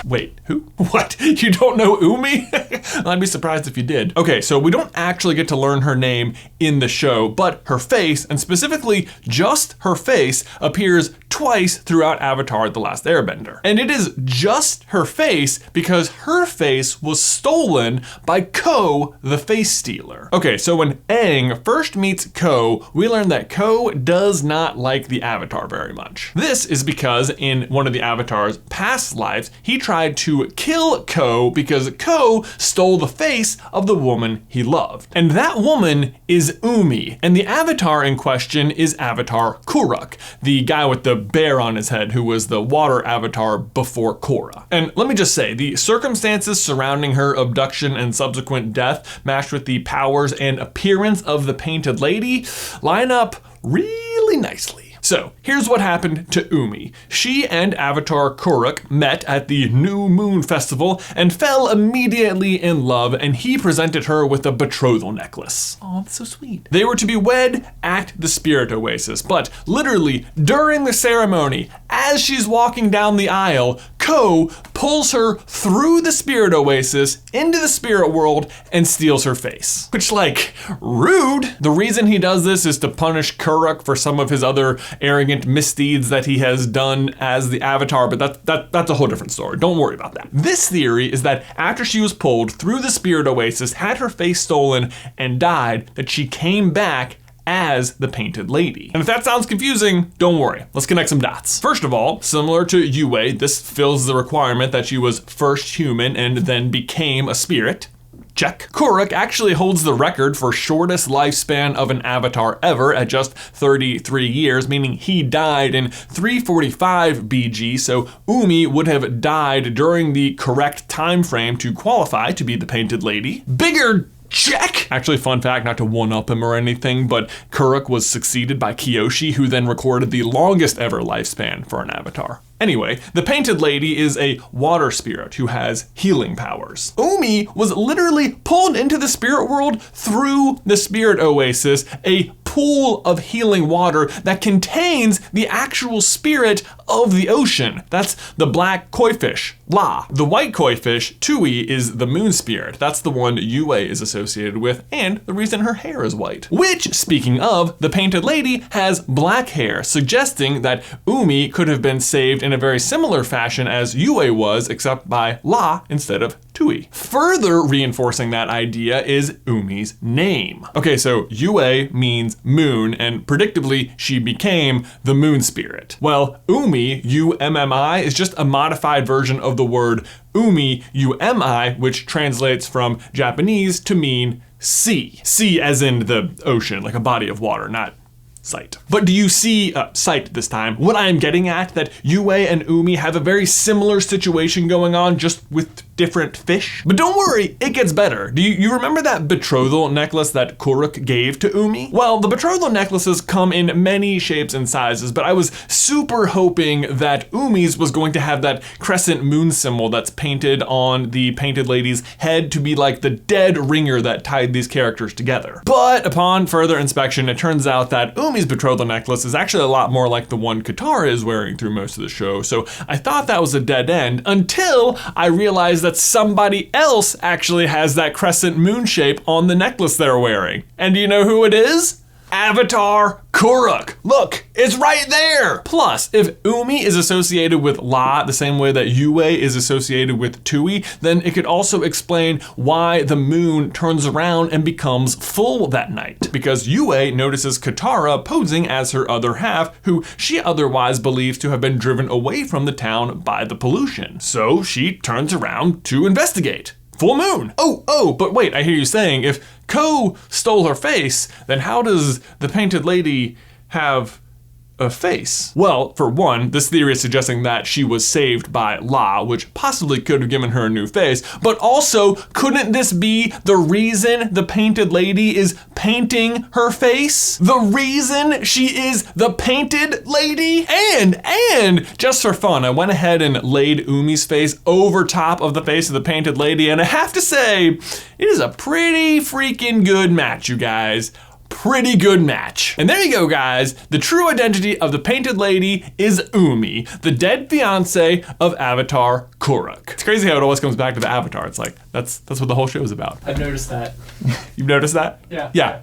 Speaker 1: Wait, who? What? You don't know Umi? I'd be surprised if you did. Okay, so we don't actually get to learn her name in the show, but her face, and specifically just her face, appears twice throughout Avatar: The Last Airbender. And it is just her face because her face was stolen by Ko, the face stealer. Okay, so when Aang first meets Ko, we learn that Ko does not like the Avatar very much. This is because in one of the Avatar's past lives, he tried to kill Ko because Ko stole the face of the woman he loved. And that woman is Umi, and the Avatar in question is Avatar Kuruk, the guy with the bear on his head who was the water Avatar before Korra. And let me just say, the circumstances surrounding her abduction and subsequent death, matched with the powers and appearance of the painted lady, line up really nicely. So here's what happened to Umi. She and Avatar Kuruk met at the New Moon Festival and fell immediately in love, and he presented her with a betrothal necklace. Oh, that's so sweet. They were to be wed at the Spirit Oasis, but literally during the ceremony, as she's walking down the aisle, Ko pulls her through the Spirit Oasis into the spirit world and steals her face. Which, like, rude. The reason he does this is to punish Kuruk for some of his other arrogant misdeeds that he has done as the Avatar, but that's a whole different story. Don't worry about that. This theory is that after she was pulled through the Spirit Oasis, had her face stolen, and died, that she came back as the painted lady. And if that sounds confusing, don't worry. Let's connect some dots. First of all, similar to Yue, this fills the requirement that she was first human and then became a spirit. Check. Kuruk actually holds the record for shortest lifespan of an Avatar ever at just 33 years, meaning he died in 345 BG, so Umi would have died during the correct time frame to qualify to be the painted lady. Bigger check! Actually, fun fact, not to one-up him or anything, but Kuruk was succeeded by Kyoshi, who then recorded the longest ever lifespan for an Avatar. Anyway, the painted lady is a water spirit who has healing powers. Umi was literally pulled into the spirit world through the Spirit Oasis, a pool of healing water that contains the actual spirit of the ocean. That's the black koi fish, La. The white koi fish, Tui, is the moon spirit. That's the one Yue is associated with, and the reason her hair is white. Which, speaking of, the painted lady has black hair, suggesting that Umi could have been saved in a very similar fashion as Yue was, except by La instead of Tui. Further reinforcing that idea is Umi's name. Okay, so Yue means moon, and predictably she became the moon spirit. Well, Umi, U-M-M-I, is just a modified version of the word Umi, U-M-I, which translates from Japanese to mean sea. Sea as in the ocean, like a body of water, not Sight. But do you see, Sight this time, what I am getting at, that Yue and Umi have a very similar situation going on, just with different fish? But don't worry, it gets better. Do you remember that betrothal necklace that Kuruk gave to Umi? Well, the betrothal necklaces come in many shapes and sizes, but I was super hoping that Umi's was going to have that crescent moon symbol that's painted on the painted lady's head to be like the dead ringer that tied these characters together. But upon further inspection, it turns out that Umi's betrothal necklace is actually a lot more like the one Katara is wearing through most of the show, so I thought that was a dead end until I realized that somebody else actually has that crescent moon shape on the necklace they're wearing. And do you know who it is? Avatar Kuruk. Look, it's right there. Plus, if Umi is associated with La the same way that Yue is associated with Tui, then it could also explain why the moon turns around and becomes full that night. Because Yue notices Katara posing as her other half, who she otherwise believes to have been driven away from the town by the pollution. So she turns around to investigate. Full moon. Oh, but wait, I hear you saying, if Ko stole her face, then how does the painted lady have a face? Well, for one, this theory is suggesting that she was saved by La, which possibly could have given her a new face, but also, couldn't this be the reason the painted lady is painting her face? The reason she is the painted lady? And just for fun, I went ahead and laid Umi's face over top of the face of the painted lady, and I have to say, it is a pretty freaking good match, you guys. Pretty good match. And there you go, guys. The true identity of the painted lady is Umi, the dead fiance of Avatar Kuruk. It's crazy how it always comes back to the Avatar. It's like, that's what the whole show is about.
Speaker 11: I've noticed that.
Speaker 1: You've noticed that?
Speaker 11: Yeah.
Speaker 1: Yeah.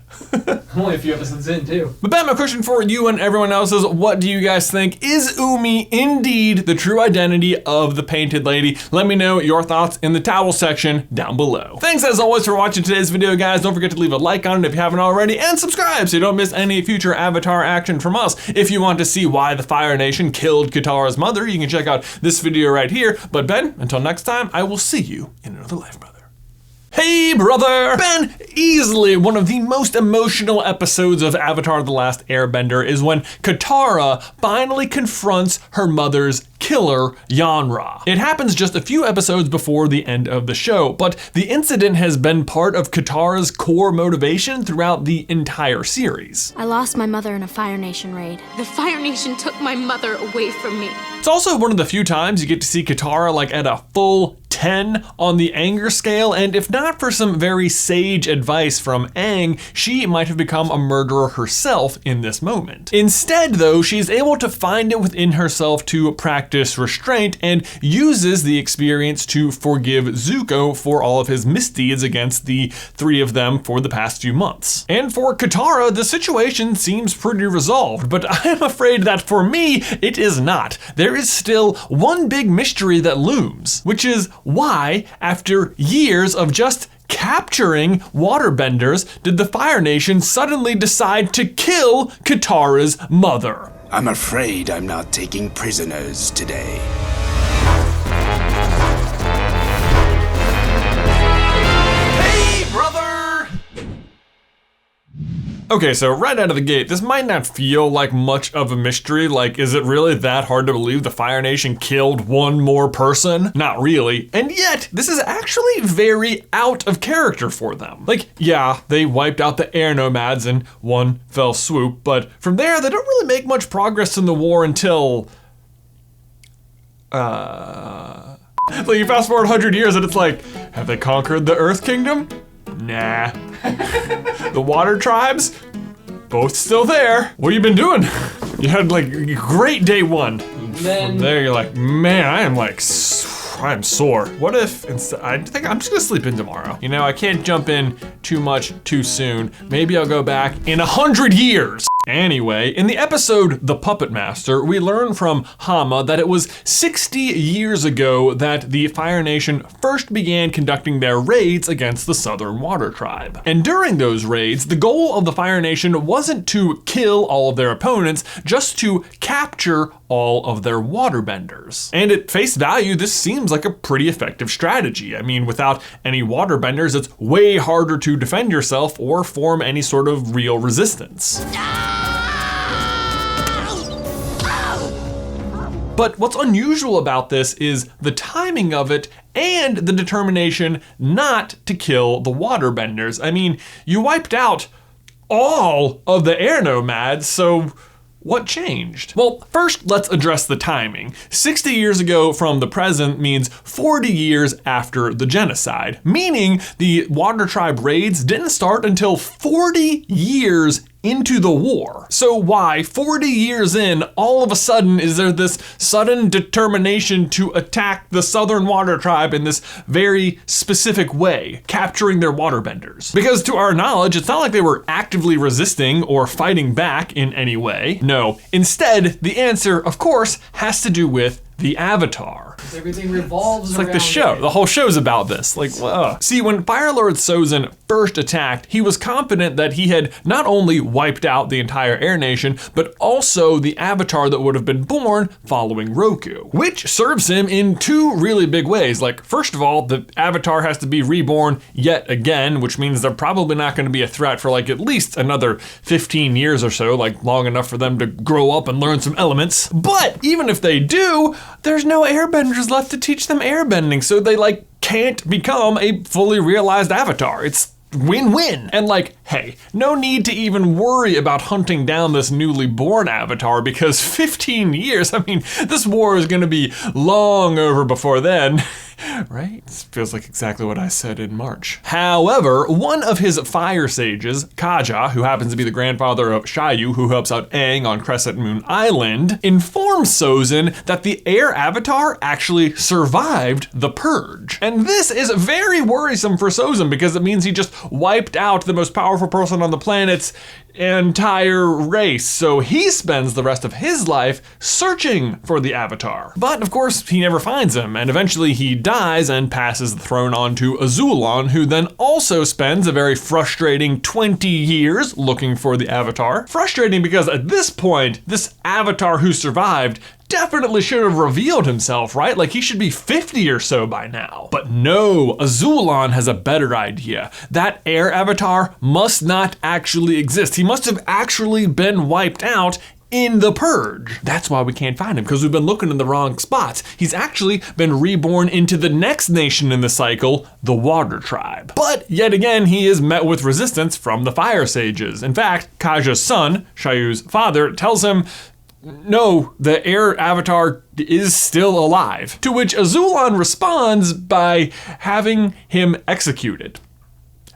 Speaker 11: Only a few episodes in, too.
Speaker 1: But Ben, my question for you and everyone else is, what do you guys think? Is Umi indeed the true identity of the painted lady? Let me know your thoughts in the towel section down below. Thanks as always for watching today's video, guys. Don't forget to leave a like on it if you haven't already, and subscribe so you don't miss any future Avatar action from us. If you want to see why the Fire Nation killed Katara's mother, you can check out this video right here. But Ben, until next time, I will see you in another life, brother. Hey, brother! Ben, easily one of the most emotional episodes of Avatar: The Last Airbender is when Katara finally confronts her mother's killer, Yanra. It happens just a few episodes before the end of the show, but the incident has been part of Katara's core motivation throughout the entire series.
Speaker 12: I lost my mother in a Fire Nation raid. The Fire Nation took my mother away from me.
Speaker 1: It's also one of the few times you get to see Katara like at a full 10 on the anger scale, and if not for some very sage advice from Aang, she might have become a murderer herself in this moment. Instead, though, she's able to find it within herself to practice restraint and uses the experience to forgive Zuko for all of his misdeeds against the three of them for the past few months. And for Katara, the situation seems pretty resolved, but I'm afraid that for me, it is not. There is still one big mystery that looms, which is why, after years of just capturing waterbenders, did the Fire Nation suddenly decide to kill Katara's mother?
Speaker 4: I'm afraid I'm not taking prisoners today.
Speaker 1: Okay, so right out of the gate, this might not feel like much of a mystery. Like, is it really that hard to believe the Fire Nation killed one more person? Not really. And yet, this is actually very out of character for them. Like, yeah, they wiped out the Air Nomads in one fell swoop, but from there, they don't really make much progress in the war until... Like, you fast forward 100 years and it's like, have they conquered the Earth Kingdom? Nah. The water tribes? Both still there. What have you been doing? You had like great day one.
Speaker 11: Then
Speaker 1: from there you're like, man, I'm sore. What if instead, I think I'm just gonna sleep in tomorrow. You know, I can't jump in too much too soon. Maybe I'll go back in 100 years. Anyway, in the episode The Puppet Master, we learn from Hama that it was 60 years ago that the Fire Nation first began conducting their raids against the Southern Water Tribe. And during those raids, the goal of the Fire Nation wasn't to kill all of their opponents, just to capture all of their waterbenders. And at face value, this seems like a pretty effective strategy. I mean, without any waterbenders, it's way harder to defend yourself or form any sort of real resistance. But what's unusual about this is the timing of it and the determination not to kill the waterbenders. I mean, you wiped out all of the Air Nomads, so what changed? Well, first, let's address the timing. 60 years ago from the present means 40 years after the genocide, meaning the Water Tribe raids didn't start until 40 years into the war. So why, 40 years in, all of a sudden is there this sudden determination to attack the Southern Water Tribe in this very specific way, capturing their waterbenders? Because to our knowledge, it's not like they were actively resisting or fighting back in any way. No, instead, the answer, of course, has to do with the Avatar.
Speaker 11: Everything revolves
Speaker 1: around. It's like the show. The whole show's about this. Like, See, when Fire Lord Sozin first attacked, he was confident that he had not only wiped out the entire Air Nation, but also the Avatar that would have been born following Roku, which serves him in two really big ways. Like, first of all, the Avatar has to be reborn yet again, which means they're probably not going to be a threat for like at least another 15 years or so, like long enough for them to grow up and learn some elements. But even if they do, there's no airbenders left to teach them airbending, so they like can't become a fully realized Avatar. It's win-win. And like, hey, no need to even worry about hunting down this newly born Avatar, because 15 years, I mean, this war is gonna be long over before then. Right? This feels like exactly what I said in March. However, one of his fire sages, Kaja, who happens to be the grandfather of Shayu, who helps out Aang on Crescent Moon Island, informs Sozin that the Air Avatar actually survived the Purge. And this is very worrisome for Sozin, because it means he just wiped out the most powerful person on the planet's entire race. So he spends the rest of his life searching for the Avatar. But of course, he never finds him, and eventually he dies and passes the throne on to Azula, who then also spends a very frustrating 20 years looking for the Avatar. Frustrating because at this point, this Avatar who survived definitely should have revealed himself, right? Like he should be 50 or so by now. But no, Azula has a better idea. That Air Avatar must not actually exist. He must have actually been wiped out in the Purge. That's why we can't find him, because we've been looking in the wrong spots. He's actually been reborn into the next nation in the cycle, the Water Tribe. But yet again, he is met with resistance from the Fire Sages. In fact, Kaja's son, Shayu's father, tells him, no, the Air Avatar is still alive. To which Azula responds by having him executed.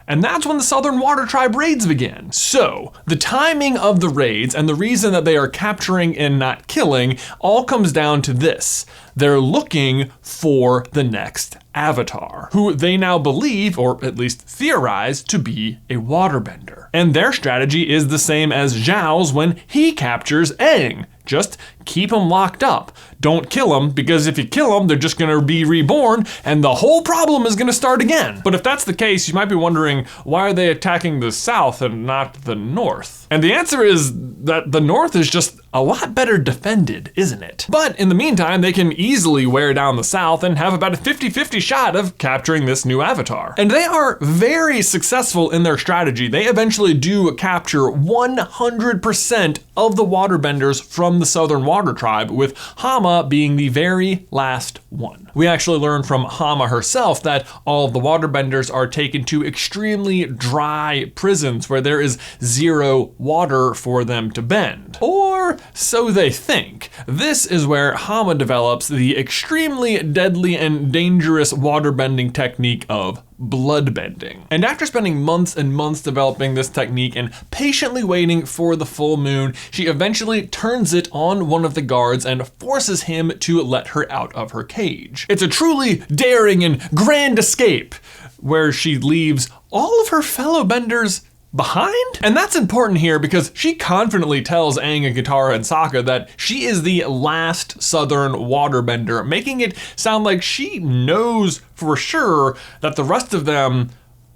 Speaker 1: And that's when the Southern Water Tribe raids begin. So, the timing of the raids and the reason that they are capturing and not killing all comes down to this. They're looking for the next Avatar, who they now believe, or at least theorize, to be a waterbender. And their strategy is the same as Zhao's when he captures Aang. Just keep them locked up. Don't kill them, because if you kill them, they're just gonna be reborn, and the whole problem is gonna start again. But if that's the case, you might be wondering, why are they attacking the south and not the north? And the answer is that the north is just a lot better defended, isn't it? But in the meantime, they can easily wear down the south and have about a 50-50 shot of capturing this new Avatar. And they are very successful in their strategy. They eventually do capture 100% of the waterbenders from the Southern Water Tribe, with Hama being the very last one. We actually learn from Hama herself that all of the waterbenders are taken to extremely dry prisons where there is zero water for them to bend. Or so they think. This is where Hama develops the extremely deadly and dangerous waterbending technique of bloodbending. And after spending months and months developing this technique and patiently waiting for the full moon, she eventually turns it on one of the guards and forces him to let her out of her cage. It's a truly daring and grand escape, where she leaves all of her fellow benders behind? And that's important here because she confidently tells Aang and Katara and Sokka that she is the last Southern waterbender, making it sound like she knows for sure that the rest of them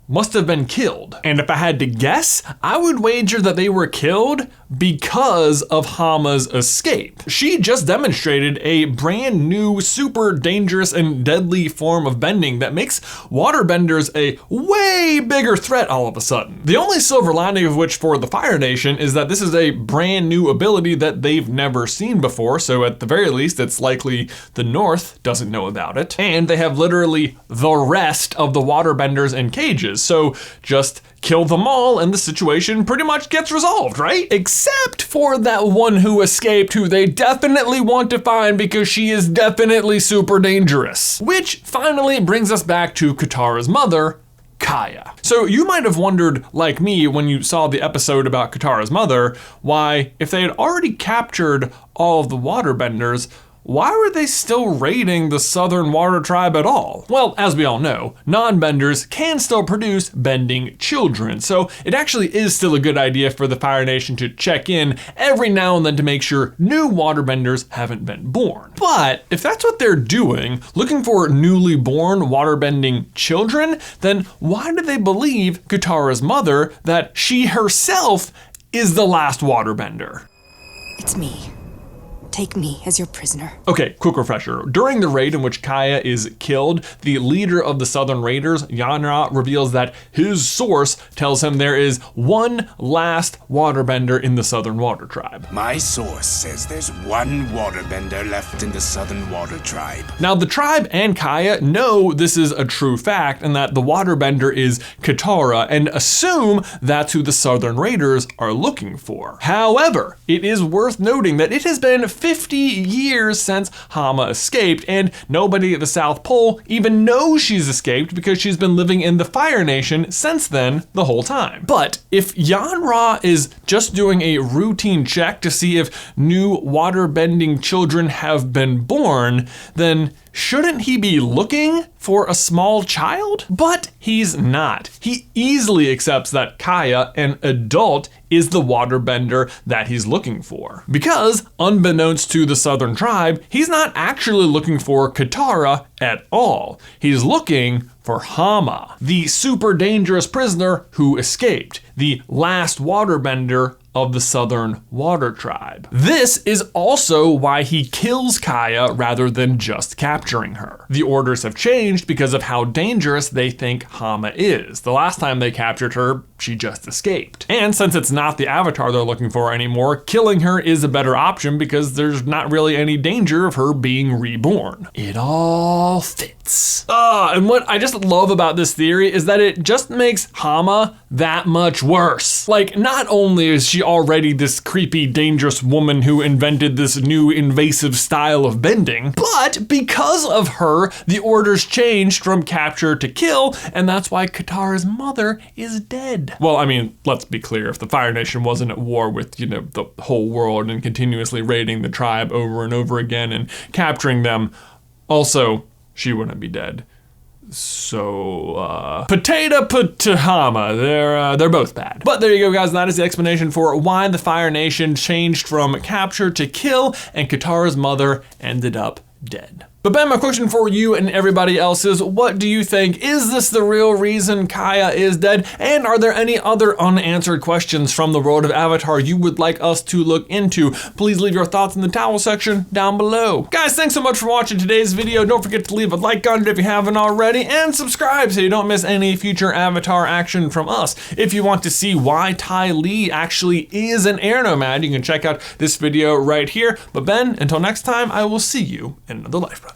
Speaker 1: must have been killed. And if I had to guess, I would wager that they were killed because of Hama's escape. She just demonstrated a brand new, super dangerous and deadly form of bending that makes waterbenders a way bigger threat all of a sudden. The only silver lining of which for the Fire Nation is that this is a brand new ability that they've never seen before, so at the very least it's likely the North doesn't know about it. And they have literally the rest of the waterbenders in cages, so just kill them all and the situation pretty much gets resolved, right? Except for that one who escaped, who they definitely want to find because she is definitely super dangerous. Which finally brings us back to Katara's mother, Kaya. So you might have wondered, like me, when you saw the episode about Katara's mother, why, if they had already captured all of the waterbenders, why were they still raiding the Southern Water Tribe at all? Well, as we all know, non-benders can still produce bending children, so it actually is still a good idea for the Fire Nation to check in every now and then to make sure new waterbenders haven't been born. But if that's what they're doing, looking for newly born waterbending children, then why do they believe Katara's mother that she herself is the last waterbender?
Speaker 13: It's me. Take me as your prisoner.
Speaker 1: Okay, quick refresher. During the raid in which Kaya is killed, the leader of the Southern Raiders, Yanra, reveals that his source tells him there is one last waterbender in the Southern Water Tribe.
Speaker 4: My source says there's one waterbender left in the Southern Water Tribe.
Speaker 1: Now, the tribe and Kaya know this is a true fact and that the waterbender is Katara and assume that's who the Southern Raiders are looking for. However, it is worth noting that it has been 50 years since Hama escaped, and nobody at the South Pole even knows she's escaped because she's been living in the Fire Nation since then the whole time. But if Yanra is just doing a routine check to see if new waterbending children have been born, then shouldn't he be looking for a small child? But he's not. He easily accepts that Kaya, an adult, is the waterbender that he's looking for. Because, unbeknownst to the Southern Tribe, he's not actually looking for Katara at all. He's looking for Hama, the super dangerous prisoner who escaped, the last waterbender of the Southern Water Tribe. This is also why he kills Kaya rather than just capturing her. The orders have changed because of how dangerous they think Hama is. The last time they captured her, she just escaped. And since it's not the avatar they're looking for anymore, killing her is a better option because there's not really any danger of her being reborn. It all fits. And what I just love about this theory is that it just makes Hama that much worse. Like, not only is she already this creepy, dangerous woman who invented this new invasive style of bending, but because of her, the orders changed from capture to kill, and that's why Katara's mother is dead. Well, I mean, let's be clear, if the Fire Nation wasn't at war with, the whole world and continuously raiding the tribe over and over again and capturing them, also, she wouldn't be dead. So, potato Hama, they're both bad. But there you go, guys, that is the explanation for why the Fire Nation changed from capture to kill, and Katara's mother ended up dead. But Ben, my question for you and everybody else is, what do you think? Is this the real reason Kaya is dead? And are there any other unanswered questions from the world of Avatar you would like us to look into? Please leave your thoughts in the towel section down below. Guys, thanks so much for watching today's video. Don't forget to leave a like on it if you haven't already, and subscribe so you don't miss any future Avatar action from us. If you want to see why Ty Lee actually is an Air Nomad, you can check out this video right here. But Ben, until next time, I will see you in another life, brother.